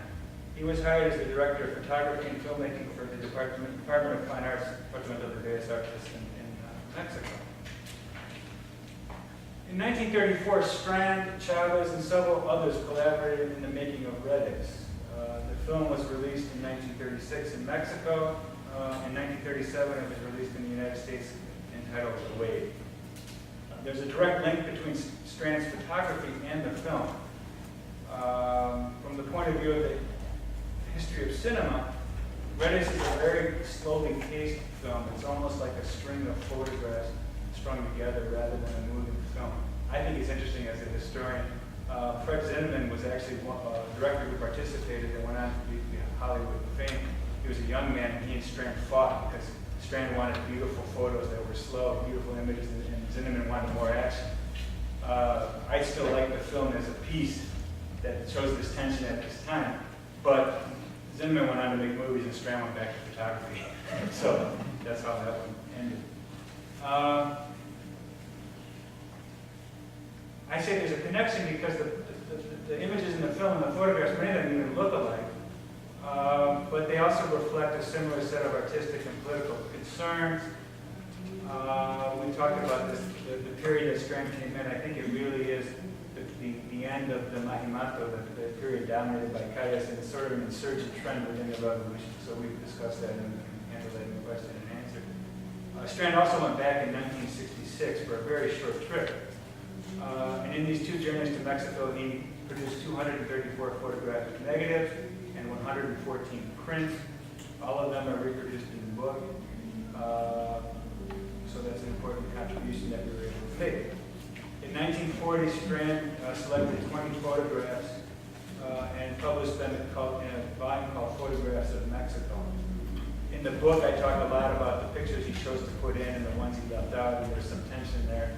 Speaker 4: He was hired as the director of photography and filmmaking for the Department of Fine Arts, Department of the Bellas Artes in Mexico. In 1934, Strand, Chavez, and several others collaborated in the making of Redis. The film was released in 1936 in Mexico. In 1937, it was released in the United States entitled The Wave. There's a direct link between Strand's photography and the film. From the point of view of the history of cinema, Redis is a very slowly paced film. It's almost like a string of photographs strung together rather than a moving film. I think it's interesting as a historian. Fred Zinnemann was actually a director who participated and went on to be Hollywood fame. He was a young man, and he and Strand fought because Strand wanted beautiful photos that were slow, beautiful images, and Zinnemann wanted more action. I still like the film as a piece that shows this tension at this time, but Zinnemann went on to make movies and Strand went back to photography. So that's how that one ended. I say there's a connection because the images in the film and the photographs, many of them even look alike, but they also reflect a similar set of artistic and political concerns.
Speaker 5: We talked about this, the period that Strand came in. I think it really is the end of the Mahimato, the period dominated by Calles, and it's sort of an insurgent trend within the revolution. So we've discussed that and can handle that in the question and answer. Strand also went back in 1966 for a very short trip. And in these 2 journeys to Mexico, he produced 234 photographic negatives and 114 prints. All of them are reproduced in the book. So that's an important contribution that we were able to make. In 1940, Strand selected 20 photographs and published them in a volume called Photographs of Mexico. In the book, I talk a lot about the pictures he chose to put in and the ones he left out, and there's some tension there.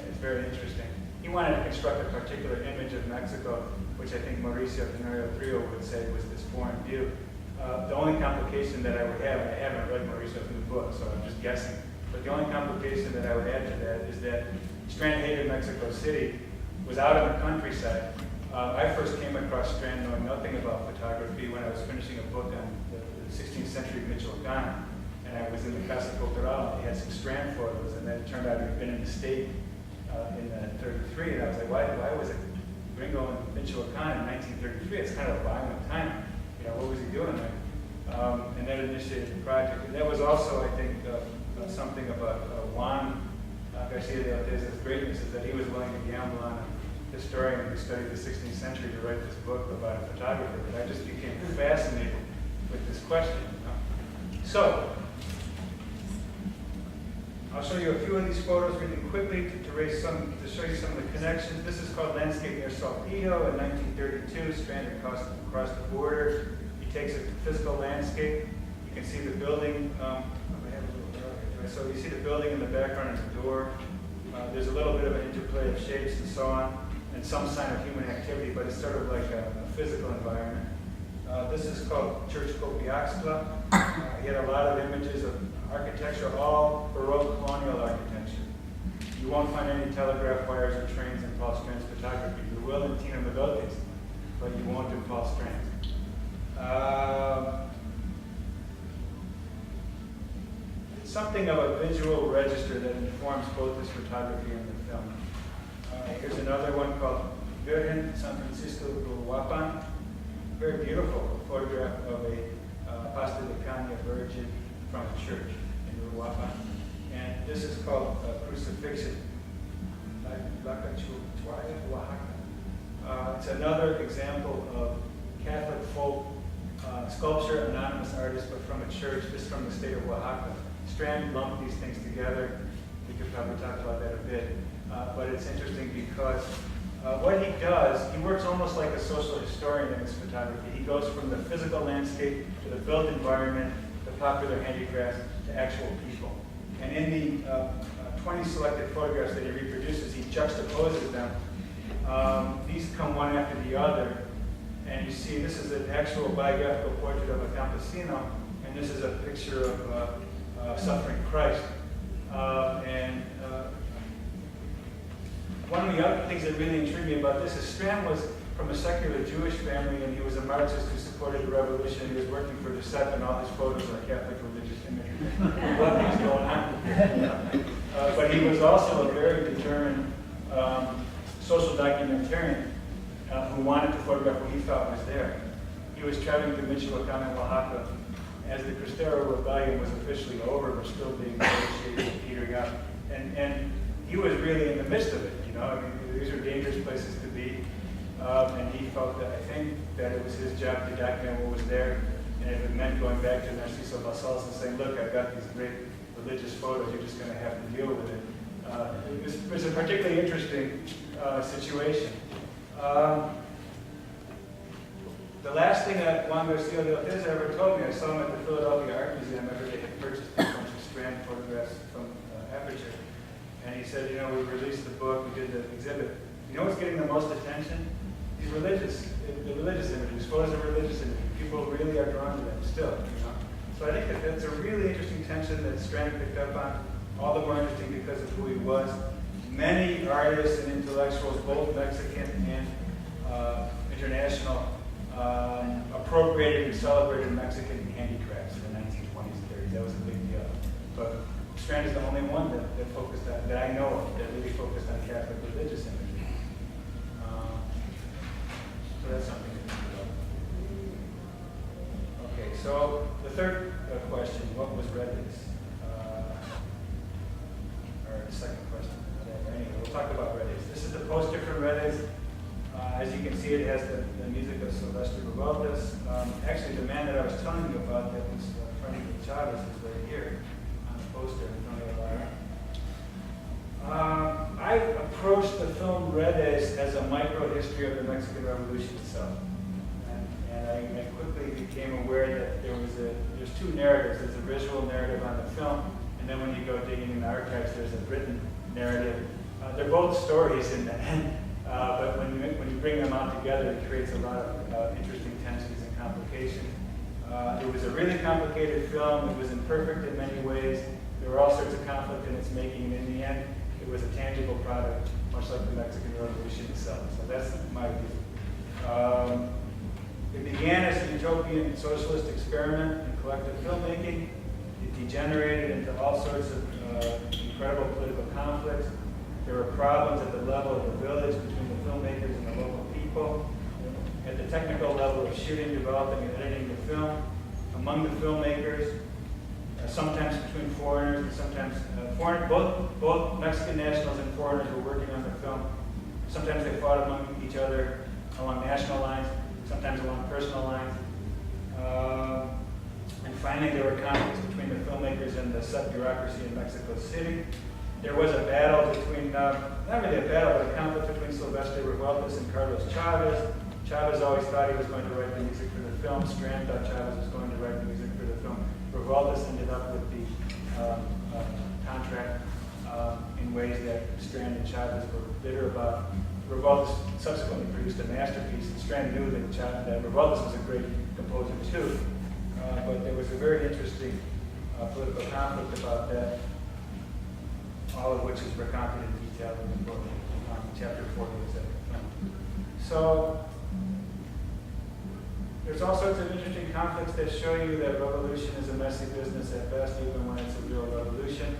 Speaker 5: It's very interesting. He wanted to construct a particular image of Mexico, which I think Mauricio Tenorio would say was this foreign view. The only complication that I would have, and I haven't read Mauricio's new book, so I'm just guessing, but the only complication that I would add to that is that Strand hated Mexico City, was out in the countryside. I first came across Strand knowing nothing about photography when I was finishing a book on the 16th century Michoacan, and I was in the Casa Cultural, and he had some Strand photos, and then it turned out he'd been in the state in 33, and I was like, why was it Gringo in Michoacan in 1933? It's kind of a violent time. You know, what was he doing there? And that initiated the project. And that was also, I think, something about Juan Garcia de Ortez's greatness, is that he was willing to gamble on a historian who studied the 16th century to write this book about a photographer. But I just became fascinated with this question. You know? So, I'll show you a few of these photos really quickly to show you some of the connections. This is called Landscape near Saltillo in 1932. Strand across the border. He takes a physical landscape. You can see the building. So you see the building in the background and the door. There's a little bit of an interplay of shapes and so on, and some sign of human activity, but it's sort of like a physical environment. This is called Church Copiaxtla. He had a lot of images of architecture, all Baroque colonial architecture. You won't find any telegraph wires or trains in Paul Strand's photography. You will in Tina Medote's, but you won't in Paul Strand's. Something of a visual register that informs both his photography and the film. Here's another one called Virgen San Francisco de Uruapan. Very beautiful photograph of a Pasta de Caña Virgin from a church in Uruapan. And this is called Crucifixion, Oaxaca. It's another example of Catholic folk sculpture, anonymous artist, but from a church, this from the state of Oaxaca. Strand lumped these things together. We could probably talk about that a bit. But it's interesting because what he does, he works almost like a social historian in his photography. He goes from the physical landscape to the built environment, the popular handicrafts, to actual people. And in the 20 selected photographs that he reproduces, he juxtaposes them. These come one after the other. And you see, this is an actual biographical portrait of a campesino, and this is a picture of suffering Christ. One of the other things that really intrigued me about this is Strand was from a secular Jewish family, and he was a Marxist who supported the revolution. He was working for the SEP, and all his photos are Catholic religious imagery. What was going on? But he was also a very determined social documentarian who wanted to photograph what he thought was there. He was traveling to Michoacan and Oaxaca as the Cristero Rebellion was officially over, but still being negotiated and petering out. And he was really in the midst of it, you know. I mean, these are dangerous places to be. And he felt that, I think, that it was his job to document what was there. And if it meant going back to Narciso Basals and saying, look, I've got these great religious photos, you're just going to have to deal with it. It was a particularly interesting situation. The last thing that Juan Garcia de Ortez ever told me, I saw him at the Philadelphia Art Museum after they had purchased a bunch of Strand photographs from Aperture. And he said, you know, we released the book, we did the exhibit. You know what's getting the most attention? These the religious images, photos of religious images. People really are drawn to them still, you know. So I think that that's a really interesting tension that Strand picked up on, all the more interesting because of who he was. Many artists and intellectuals, both Mexican and international, appropriated and celebrated Mexican handicrafts in the 1920s and 30s. That was a big deal. But Strand is the only one that focused on, that I know of, that really focused on Catholic religious imagery. So that's something to think about. Okay, so the third question, what was Red Days? Or the second question. Anyway, we'll talk about Red Days. This is the poster for Red Days. As you can see, it has the music of Sylvester Revueltas. Actually, the man that I was telling you about that was Strand Chavez is right here on the poster in front of the bar. I approached the film Red Days as a micro-history of the Mexican Revolution itself. And I quickly became aware that there's two narratives. There's a visual narrative on the film, and then when you go digging in the archives, there's a written narrative. They're both stories in the end, but when you bring them out together, it creates a lot of interesting tensions and complications. It was a really complicated film. It was imperfect in many ways. There were all sorts of conflict in its making, and in the end, it was a tangible product, much like the Mexican Revolution itself. So that's my view. It began as a utopian socialist experiment in collective filmmaking. It degenerated into all sorts of incredible political conflicts. There were problems at the level of the village between the filmmakers and the local people. At the technical level of shooting, developing, and editing the film, among the filmmakers, sometimes between foreigners, and sometimes both Mexican nationals and foreigners were working on the film. Sometimes they fought among each other along national lines, sometimes along personal lines. And finally, there were conflicts between the filmmakers and the sub-bureaucracy in Mexico City. There was a battle between, not really a battle, but a conflict between Sylvester Revueltas and Carlos Chavez. Chavez always thought he was going to write the music for the film. Strand thought Chavez was going to write the music for the film. Revueltas ended up with the contract in ways that Strand and Chavez were bitter about. Revueltas subsequently produced a masterpiece, and Strand knew that Revueltas was a great composer too. But there was a very interesting political conflict about that, all of which is recounted in detail in the book. Chapter 40 is that film. So there's all sorts of interesting conflicts that show you that revolution is a messy business at best, even when it's a real revolution.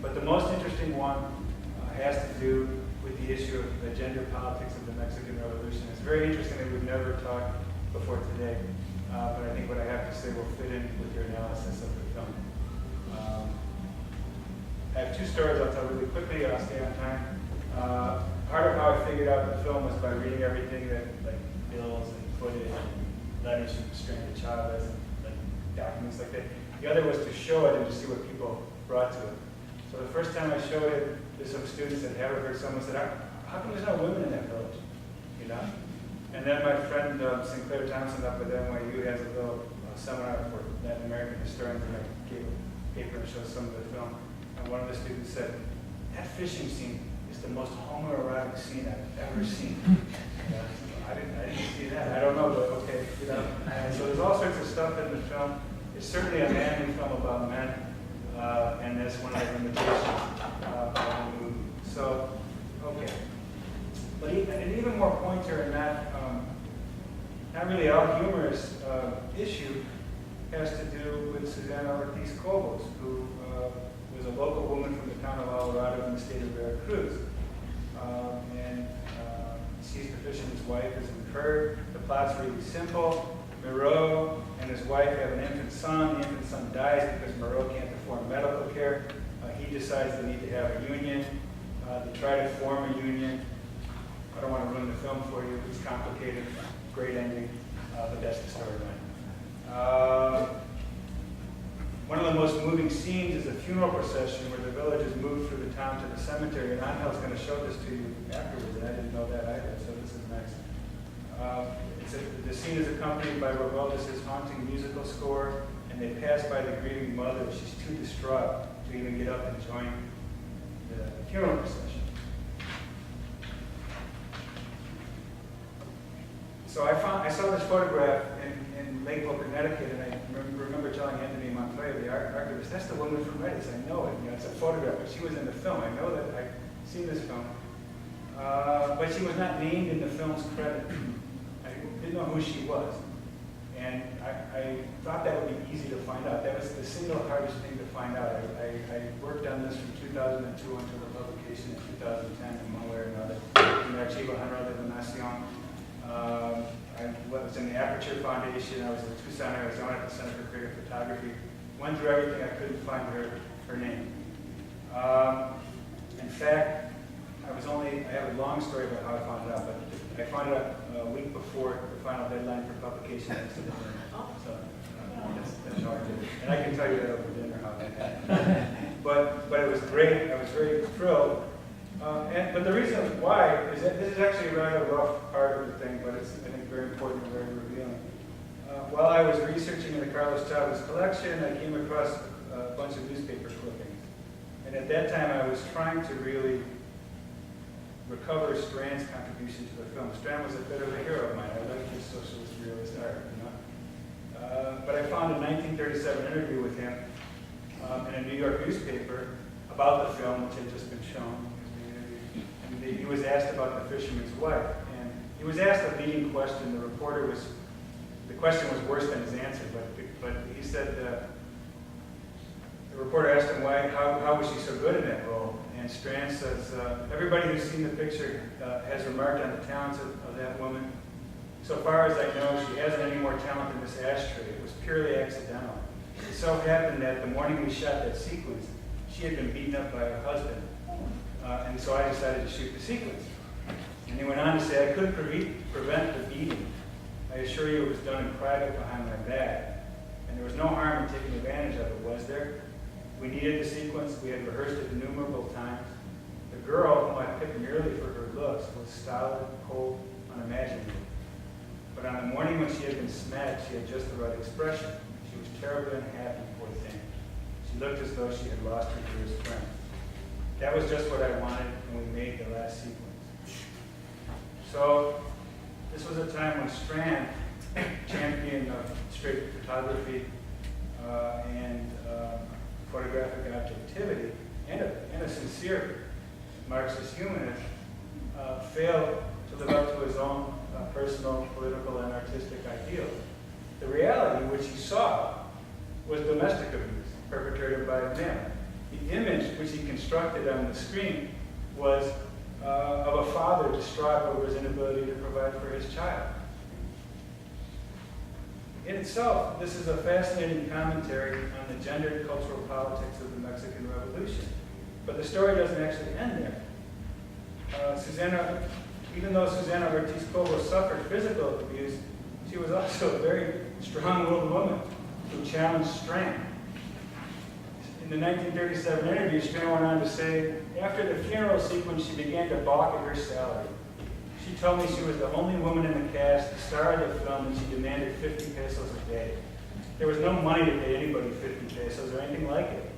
Speaker 5: But the most interesting one has to do with the issue of the gender politics of the Mexican Revolution. It's very interesting that we've never talked before today, but I think what I have to say will fit in with your analysis of the film. I have two stories I'll tell really quickly. I'll stay on time. Part of how I figured out the film was by reading everything that, like, bills and footage and letters from Strand Chavez and like, documents like that. The other was to show it and to see what people brought to it. So the first time I showed it to some students at Haverford, someone said, how come there's no women in that village? You know? And then my friend Sinclair Thompson up at NYU has a little seminar for Latin American historians, and I gave a paper to show some of the film. And one of the students said, that fishing scene is the most homoerotic scene I've ever seen. I didn't see that. I don't know, but okay. You know. And so there's all sorts of stuff in the film. It's certainly a manly film about men, and that's one of the limitations of the movie. So, okay. But an even more pointer in that, not really all humorous issue, has to do with Susana Ortiz Cobos, who was a local woman from the town of Alvarado in the state of Veracruz. And sees the fisherman's wife as incurred. The plot's really simple. Moreau and his wife have an infant son. The infant son dies because Moreau can't afford medical care. He decides they need to have a union. They try to form a union. I don't want to ruin the film for you. It's complicated. Great ending, but that's the storyline. One of the most moving scenes is a funeral procession where the village is moved through the town to the cemetery, and Angel's going to show this to you afterwards, and I didn't know that either, so this is nice. The scene is accompanied by Revueltas' haunting musical score, and they pass by the grieving mother. She's too distraught to even get up and join the funeral procession. So I saw this photograph in Lakeville, Connecticut, and I remember telling Anthony Montoya, the archivist, that's the woman from Red Days. I know it. You know, it's a photograph, but she was in the film. I know that. I've seen this film. But she was not named in the film's credit. I didn't know who she was. And I thought that would be easy to find out. That was the single hardest thing to find out. I worked on this from 2002 until the publication in 2010 in one way or another. In the Archivo General de la Nación. I was in the Aperture Foundation. I was in Tucson, Arizona at the Center for Creative Photography. Went through everything. I couldn't find her name. In fact, I have a long story about how I found it out, but I found it out a week before the final deadline for publication. So that's how I did it. And I can tell you that over dinner how that happened. But it was great. I was very thrilled. But the reason why is that this is actually a rather rough part of the thing, but it's, I think, very important and very revealing. While I was researching in the Carlos Chavez collection, I came across a bunch of newspaper clippings. And at that time, I was trying to really recover Strand's contribution to the film. Strand was a bit of a hero of mine. I liked his socialist realist art, you know. But I found a 1937 interview with him in a New York newspaper about the film, which had just been shown. And he was asked about the fisherman's wife. And he was asked a leading question. The question was worse than his answer, but he said, the reporter asked him how was she so good in that role? And Strand says, everybody who's seen the picture has remarked on the talents of that woman. So far as I know, she hasn't any more talent than this ashtray. It was purely accidental. It so happened that the morning we shot that sequence, she had been beaten up by her husband. And so I decided to shoot the sequence. And he went on to say, I couldn't prevent the beating. I assure you it was done in private behind my back. And there was no harm in taking advantage of it, was there? We needed the sequence. We had rehearsed it innumerable times. The girl, whom I picked merely for her looks, was stolid, cold, unimaginative. But on the morning when she had been smacked, she had just the right expression. She was terribly unhappy, poor thing. She looked as though she had lost her dearest friend. That was just what I wanted when we made the last sequence. So this was a time when Strand, champion of straight photography and photographic objectivity, and a sincere Marxist humanist, failed to live up to his own personal, political, and artistic ideals. The reality which he saw was domestic abuse perpetrated by a man. The image which he constructed on the screen was of a father distraught over his inability to provide for his child. In itself, this is a fascinating commentary on the gendered cultural politics of the Mexican Revolution. But the story doesn't actually end there. Even though Susana Ortiz-Cobos suffered physical abuse, she was also a very strong-willed woman who challenged Strand. In the 1937 interview, Strand went on to say, after the funeral sequence, she began to balk at her salary. She told me she was the only woman in the cast, the star of the film, and she demanded 50 pesos a day. There was no money to pay anybody 50 pesos or anything like it.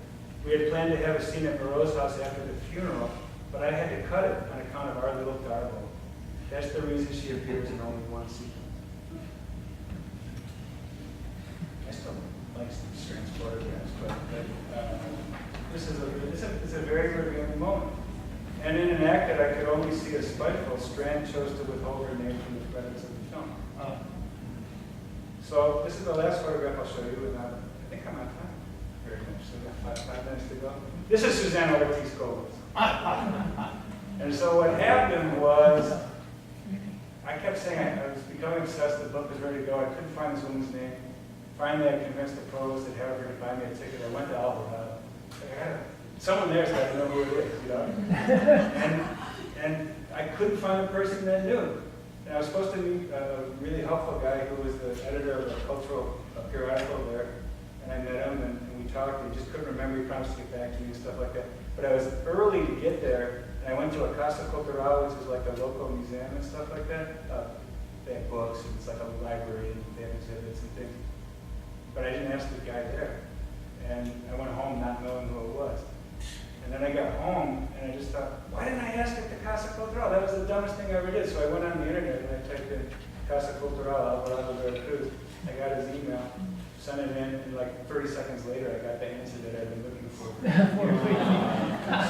Speaker 5: We had planned to have a scene at Moreau's house after the funeral, but I had to cut it on account of our little garbo. That's the reason she appears in only one sequence. I still like Strand's photographs, but this is a very revealing moment. And in an act that I could only see as spiteful, Strand chose to withhold her name from the credits of the film. So this is the last photograph I'll show you, and I think I'm on time. Very much. So we got 5 minutes to go. This is Susana Ortiz-Cobos. And so what happened was, I kept saying I was becoming obsessed. The book was ready to go. I couldn't find this woman's name. Finally, I convinced the provost that Harvard to buy me a ticket. I went to Alvarado. Someone there said, I know who it is, you know. And I couldn't find a person that knew. And I was supposed to meet a really helpful guy who was the editor of a cultural periodical there. And I met him, and we talked. He just couldn't remember. He promised to get back to me and stuff like that. But I was early to get there. And I went to a Casa Cultural, which is like a local museum and stuff like that. They have books, and it's like a library, and they have exhibits and things. But I didn't ask the guy there. And I went home not knowing who it was. And then I got home, and I just thought, why didn't I ask at the Casa Cultural? That was the dumbest thing I ever did. So I went on the internet, and I typed in Casa Cultural, Alvarado, Veracruz. I got his email, sent it in, and like 30 seconds later, I got the answer that I'd been looking for.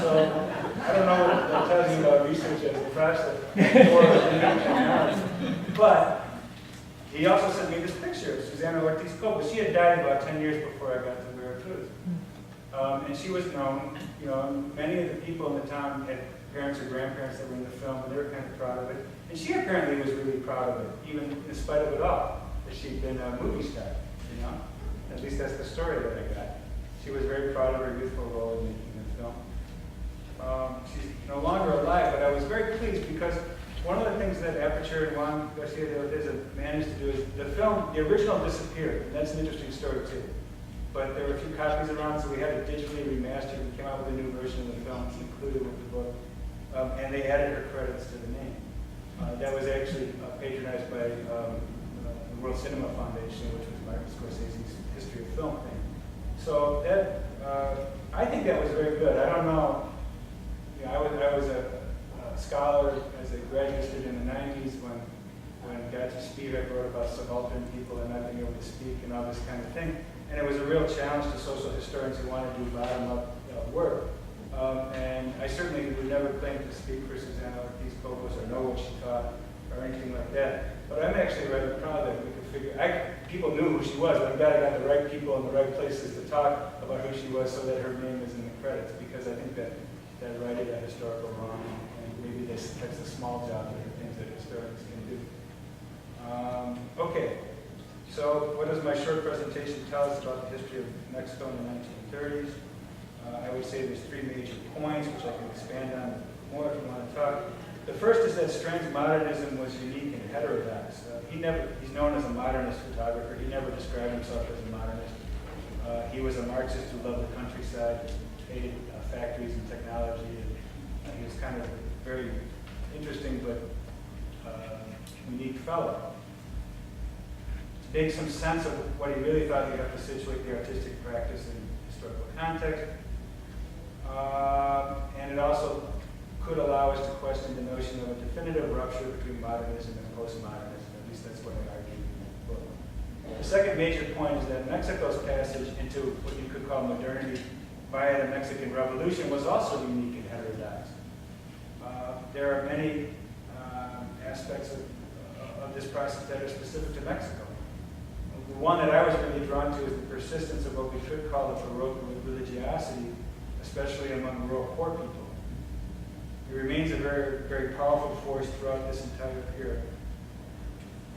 Speaker 5: So I don't know what that tells you about research as a process, but He also sent me this picture of Susana Ortiz Coppola. She had died about 10 years before I got to Veracruz. And she was known, you know, many of the people in the town had parents or grandparents that were in the film, and they were kind of proud of it. And she apparently was really proud of it, even in spite of it all, that she'd been a movie star, you know? At least that's the story that I got. She was very proud of her youthful role in making the film. She's no longer alive, but I was very pleased because one of the things that Aperture and Juan Garcia de Orteza managed to do is the film, the original disappeared, and that's an interesting story too. But there were a few copies around, so we had it digitally remastered. We came out with a new version of the film, it's included with the book, and they added her credits to the name. That was actually patronized by the World Cinema Foundation, which was Martin Scorsese's History of Film thing. So that, I think that was very good. I don't know, you know, I was a scholar as a graduate student in the 90s when God to Speed, I wrote about subaltern people and not being able to speak and all this kind of thing. And it was a real challenge to social historians who want to do bottom-up work. And I certainly would never claim to speak for Susana Ortiz Coppola or know what she thought or anything like that. But I'm actually rather proud that we could figure, people knew who she was, but I'm glad I got the right people in the right places to talk about who she was so that her name is in the credits, because I think that righted a historical wrong, and maybe that's a small job, there are things that historians can do. Okay, so what does my short presentation tell us about the history of Mexico in the 1930s? I would say there's three major points, which I can expand on more if you want to talk. The first is that Strand's modernism was unique and heterodox. He's known as a modernist photographer. He never described himself as a modernist. He was a Marxist who loved the countryside, hated factories and technology. And he was kind of a very interesting but unique fellow. To make some sense of what he really thought, you have to situate the artistic practice in historical context. And it also could allow us to question the notion of a definitive rupture between modernism and postmodernism. At least that's what I argue in the book. The second major point is that Mexico's passage into what you could call modernity via the Mexican Revolution was also unique and heterodox. There are many aspects of this process that are specific to Mexico. The one that I was really drawn to is the persistence of what we could call a Baroque religiosity, especially among rural poor people. It remains a very, very powerful force throughout this entire period.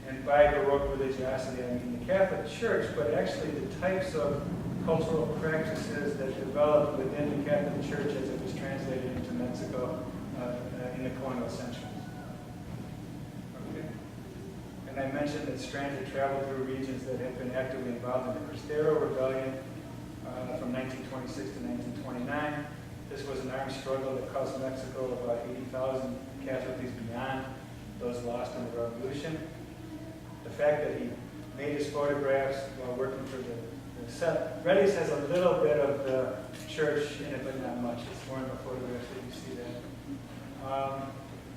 Speaker 5: And by Baroque religiosity, I mean the Catholic Church, but actually the types of cultural practices that developed within the Catholic Church as it was translated into Mexico in the colonial centuries. Okay. And I mentioned that Strand had traveled through regions that had been actively involved in the Cristero Rebellion from 1926 to 1929. This was an armed struggle that cost Mexico about 80,000 casualties beyond those lost in the revolution. The fact that he made his photographs while working for the set. Reddy's has a little bit of the church in it, but not much. It's more in the photographs that you see that.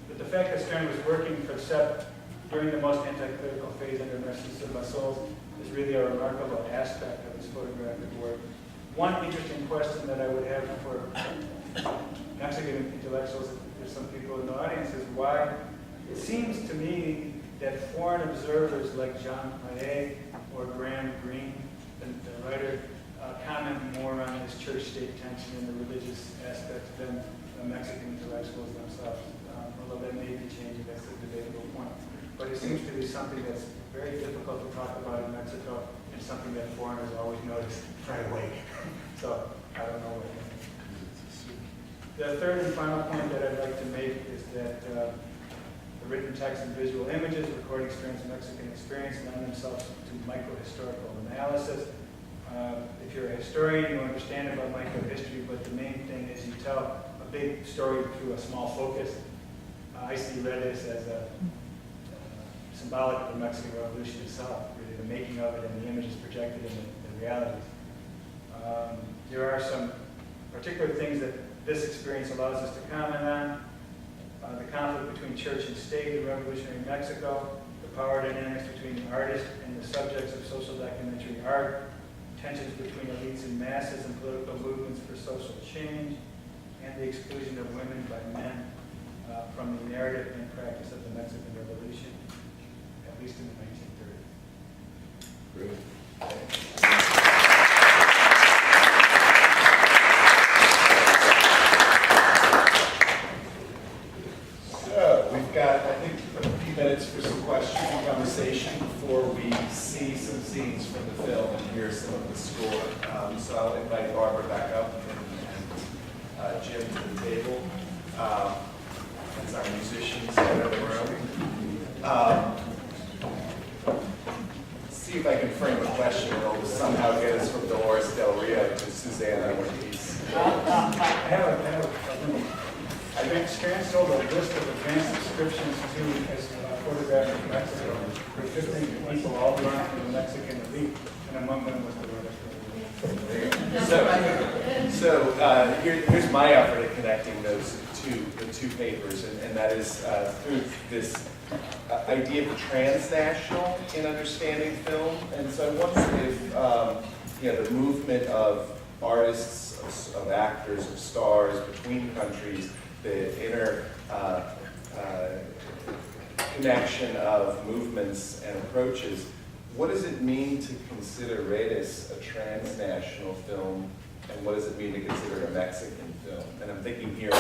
Speaker 5: But the fact that Strand was working for set during the most anti-clerical phase under Narciso Basols is really a remarkable aspect of his photographic work. One interesting question that I would have for Mexican intellectuals, if there's some people in the audience, is why it seems to me that foreign observers like Jean Paillet or Graham Greene, the writer, comment more on this church-state tension and the religious aspects than the Mexican intellectuals themselves. Although that may be changing, that's a debatable point. But it seems to be something that's very difficult to talk about in Mexico and something that foreigners always notice right away. So I don't know what. The third and final point that I'd like to make is that the written text and visual images recording Strand's Mexican experience lend themselves to micro-historical analysis. If you're a historian, you understand about micro-history, but the main thing is you tell a big story through a small focus. I see Redis as a symbolic of the Mexican Revolution itself, really the making of it and the images projected in the realities. There are some particular things that this experience allows us to comment on. The conflict between church and state in revolutionary Mexico, the power dynamics between the artist and the subjects of social documentary art, tensions between elites and masses and political movements for social change, and the exclusion of women by men from the narrative and practice of the Mexican Revolution, at least in the 1930s.
Speaker 1: conversation before we see some scenes from the film and hear some of the score. So I'll invite Barbara back up and Jim to the table. That's our musicians in the room. See if I can frame a question that will somehow get us from Dolores Del Rio to Susanna Ortiz.
Speaker 5: I think Strand sold a list of advanced descriptions to photographs of Mexico for 15 people, all belonging to the Mexican elite, and among them was Dolores.
Speaker 1: So here's my effort at connecting the two papers, and that is through this idea of transnational in understanding film. And so I wonder if the movement of artists, of actors, of stars between countries, the inner connection of movements and approaches, what does it mean to consider Redes a transnational film, and what does it mean to consider it a Mexican film? And I'm thinking here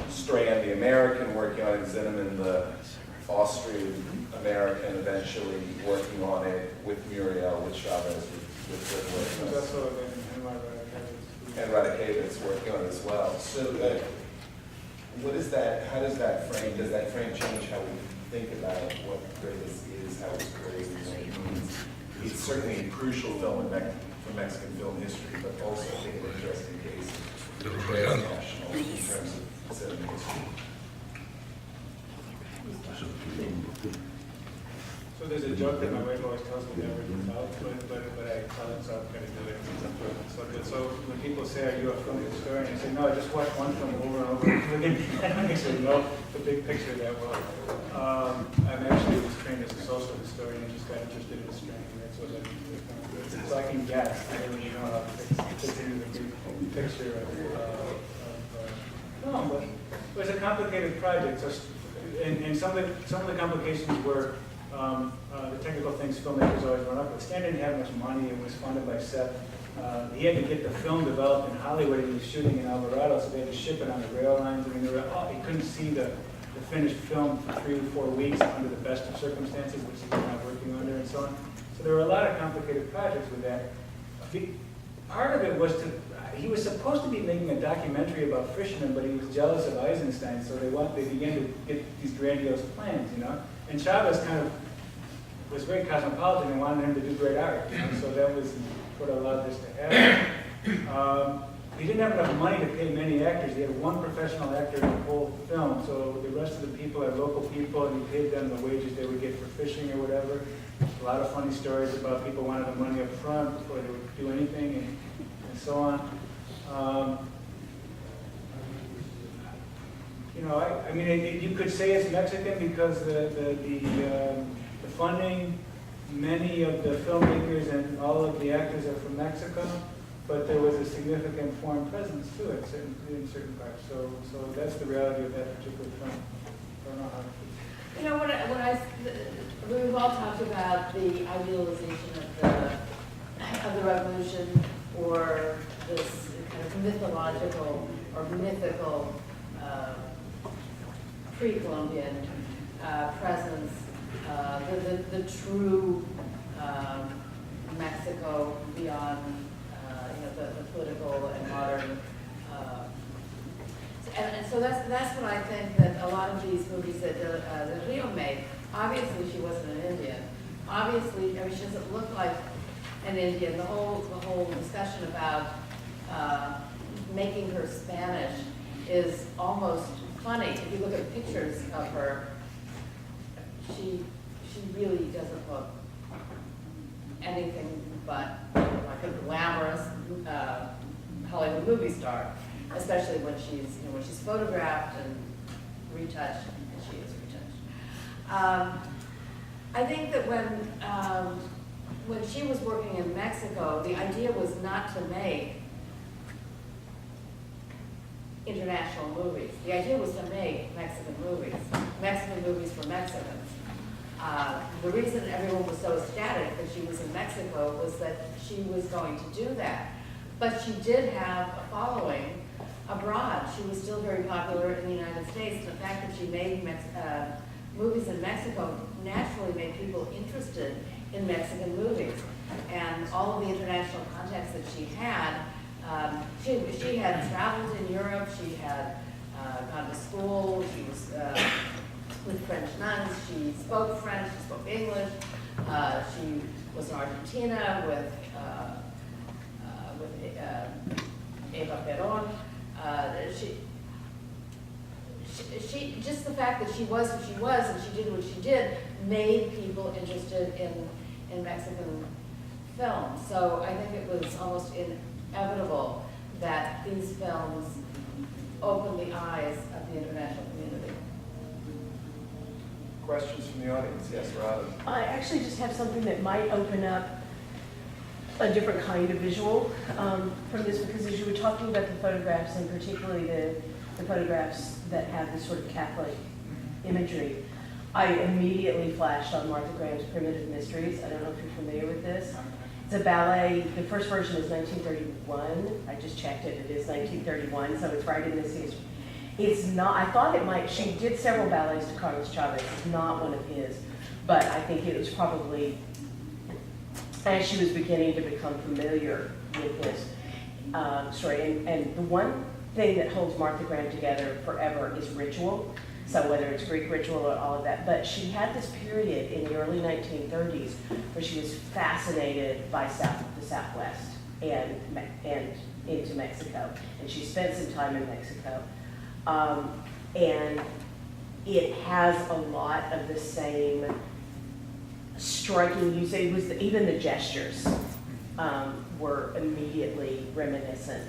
Speaker 1: Strand, the American, working on it, Zinnemann, the Austrian-American, eventually working on it with Muriel, with Chavez, with and Radicavitz working on it as well. So what is that, how does that frame change how we think about what Redes is, how it's created, what it means? It's certainly a crucial film for Mexican film history, but also I think an interesting case for transnational in terms of cinema history.
Speaker 5: So there's a joke that my wife always tells me never to tell, but I tell it, so I'm going to do it. So when people say, "Are you a film historian?" I say, "No, I just watch one film over and over again." I don't actually know the big picture that well. I'm actually was trained as a social historian and just got interested in Strand. That's what I do. So I can guess. I don't really know how it fits into the big picture of no, but it was a complicated project. So, and some of the complications were the technical things filmmakers always run up with. Stan didn't have much money and was funded by Seth. He had to get the film developed in Hollywood. He was shooting in Alvarado, so they had to ship it on the rail lines. I mean, he couldn't see the finished film for 3 to 4 weeks under the best of circumstances, which he was not working under, and so on. So there were a lot of complicated projects with that. Part of it was he was supposed to be making a documentary about fishermen, but he was jealous of Eisenstein, so they began to get these grandiose plans, you know. And Chavez kind of was very cosmopolitan and wanted him to do great art, you know? So that was what allowed this to happen. He didn't have enough money to pay many actors. He had one professional actor in the whole film, so the rest of the people are local people, and he paid them the wages they would get for fishing or whatever. A lot of funny stories about people wanting the money up front before they would do anything, and so on. You know, I mean, you could say it's Mexican because the funding, many of the filmmakers and all of the actors are from Mexico, but there was a significant foreign presence to it in certain parts. So that's the reality of that particular film. I don't know how to...
Speaker 2: You know, we've all talked about the idealization of the revolution, or this kind of mythological or mythical pre-Columbian presence, the true Mexico beyond the political and modern. And so that's what I think that a lot of these movies that Del Rio made. Obviously, she wasn't an Indian. Obviously, I mean, she doesn't look like an Indian. The whole discussion about making her Spanish is almost funny. If you look at pictures of her, she really doesn't look anything but like a glamorous Hollywood movie star, especially when she's photographed and retouched, and she is retouched. I think that when she was working in Mexico, the idea was not to make international movies. The idea was to make Mexican movies for Mexicans. The reason everyone was so ecstatic that she was in Mexico was that she was going to do that. But she did have a following abroad. She was still very popular in the United States. The fact that she made movies in Mexico naturally made people interested in Mexican movies. And all of the international contacts that she had traveled in Europe, she had gone to school, she was with French nuns, she spoke French, she spoke English, she was in Argentina with Eva Perón. She just the fact that she was who she was and she did what she did made people interested in Mexican film. So I think it was almost inevitable that these films opened the eyes of the international community.
Speaker 1: Questions from the audience? Yes, Robin.
Speaker 3: I actually just have something that might open up a different kind of visual from this, because as you were talking about the photographs, and particularly the photographs that have this sort of Catholic imagery, I immediately flashed on Martha Graham's Primitive Mysteries. I don't know if you're familiar with this. It's a ballet. The first version is 1931. I just checked it. It is 1931, so it's right in this history. It's not, I thought it might, she did several ballets to Carlos Chavez. It's not one of his, but I think it was probably, as she was beginning to become familiar with his story. And the one thing that holds Martha Graham together forever is ritual. So whether it's Greek ritual or all of that, but she had this period in the early 1930s where she was fascinated by the Southwest and into Mexico, and she spent some time in Mexico, and it has a lot of the same striking use. It was even the gestures were immediately reminiscent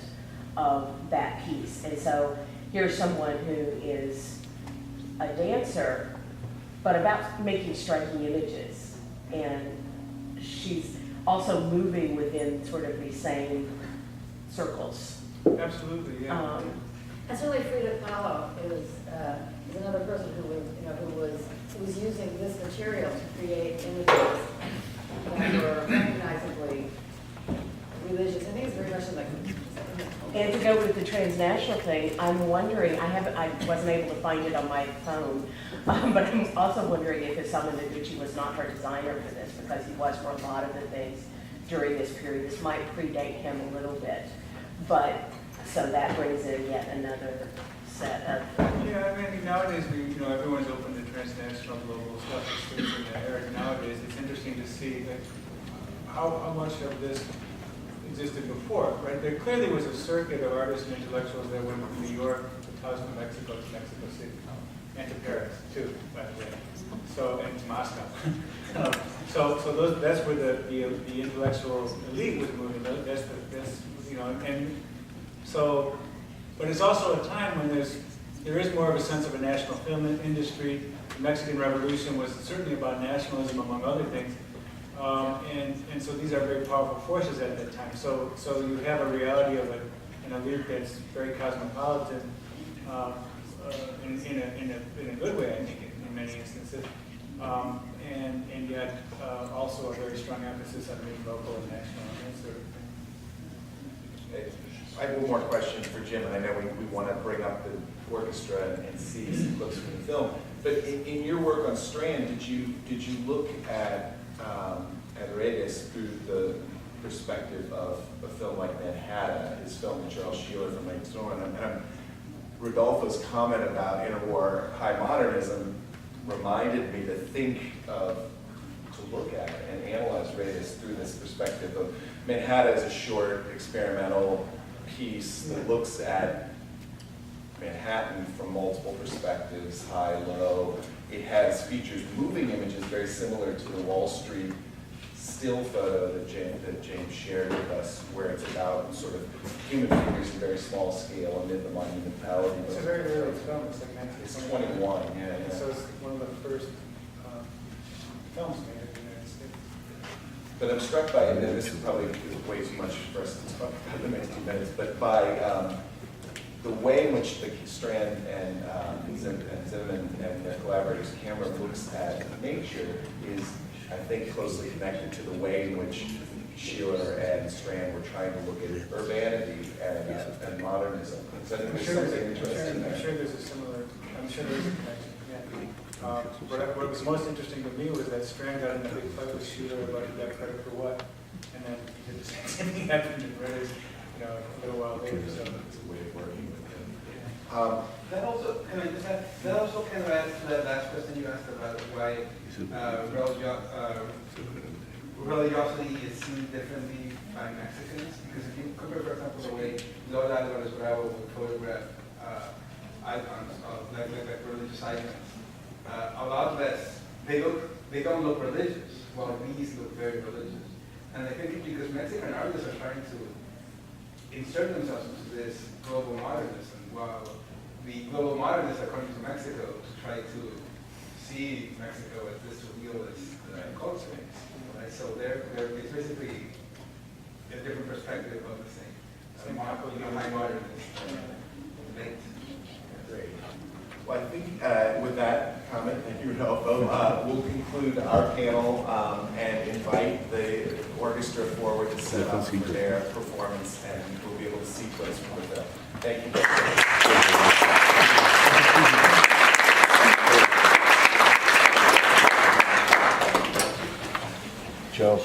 Speaker 3: of that piece, and so here's someone who is a dancer, but about making striking images. And she's also moving within sort of these same circles.
Speaker 5: Absolutely, yeah.
Speaker 2: And certainly Frida Kahlo is another person who was using this material to create images that were recognizably religious. I think it's very much like.
Speaker 3: And to go with the transnational thing, I'm wondering, I wasn't able to find it on my phone, but I'm also wondering if Isamu Noguchi was not her designer for this, because he was for a lot of the things during this period. This might predate him a little bit, but so that brings in yet another set of.
Speaker 5: Yeah, I mean, nowadays everyone's open to transnational global stuff. It's in the era nowadays. It's interesting to see how much of this existed before, right? There clearly was a circuit of artists and intellectuals that went from New York to Taos, Mexico to Mexico City, and to Paris too, by the way. So, and to Moscow. That's where the intellectual elite was moving. That's and so, but it's also a time when there is more of a sense of a national film industry. The Mexican Revolution was certainly about nationalism, among other things. And so these are very powerful forces at that time. So you have a reality of an elite that's very cosmopolitan in a good way, I think, in many instances. And yet also a very strong emphasis on being local and national and that sort of thing.
Speaker 1: I have one more question for Jim, and I know we want to bring up the orchestra and see some clips from the film. But in your work on Strand, did you look at Reyes through the perspective of a film like Manhattan, his film with Charles Sheeler from Next Door? And Rodolfo's comment about interwar high modernism reminded me to look at and analyze Reyes through this perspective of Manhattan as a short experimental piece that looks at Manhattan from multiple perspectives, high, low. It has features moving images very similar to the Wall Street still photo that James shared with us, where it's about sort of human figures in very small scale amid the monumentality.
Speaker 5: It's a very early film. It's like 1921.
Speaker 1: It's 21, yeah.
Speaker 5: So it's one of the first films made in the United States.
Speaker 1: But I'm struck by, and this is probably way too much for us to talk about in the next 2 minutes, but by the way in which the Strand and Zimmerman and their collaborators' camera looks at nature is, I think, closely connected to the way in which Sheeler and Strand were trying to look at urbanity and modernism. So I think there's something interesting there.
Speaker 5: I'm sure there's a connection, yeah. What was most interesting to me was that Strand got in a big fight with Shooter about who got credit for what, and then he did the same thing happened in British, a little while later, so.
Speaker 1: It's a way of working with them.
Speaker 6: That also, can I just add, that also kind of adds to that last question you asked about why religiosity is seen differently by Mexicans. Because if you compare, for example, the way Lola Hoover would photograph icons of like religious icons, a lot less, they don't look religious, while these look very religious. And I think it's because Mexican artists are trying to insert themselves into this global modernism, while the global modernists are coming to Mexico to try to see Mexico as this realist culture. Right? So it's basically a different perspective of the same high modernist debate.
Speaker 1: Great. Well, I think with that comment, thank you, Rodolfo, we'll conclude our panel and invite the orchestra forward to set up for their performance, and we'll be able to sequence from the film. Thank you very much.
Speaker 7: Joe.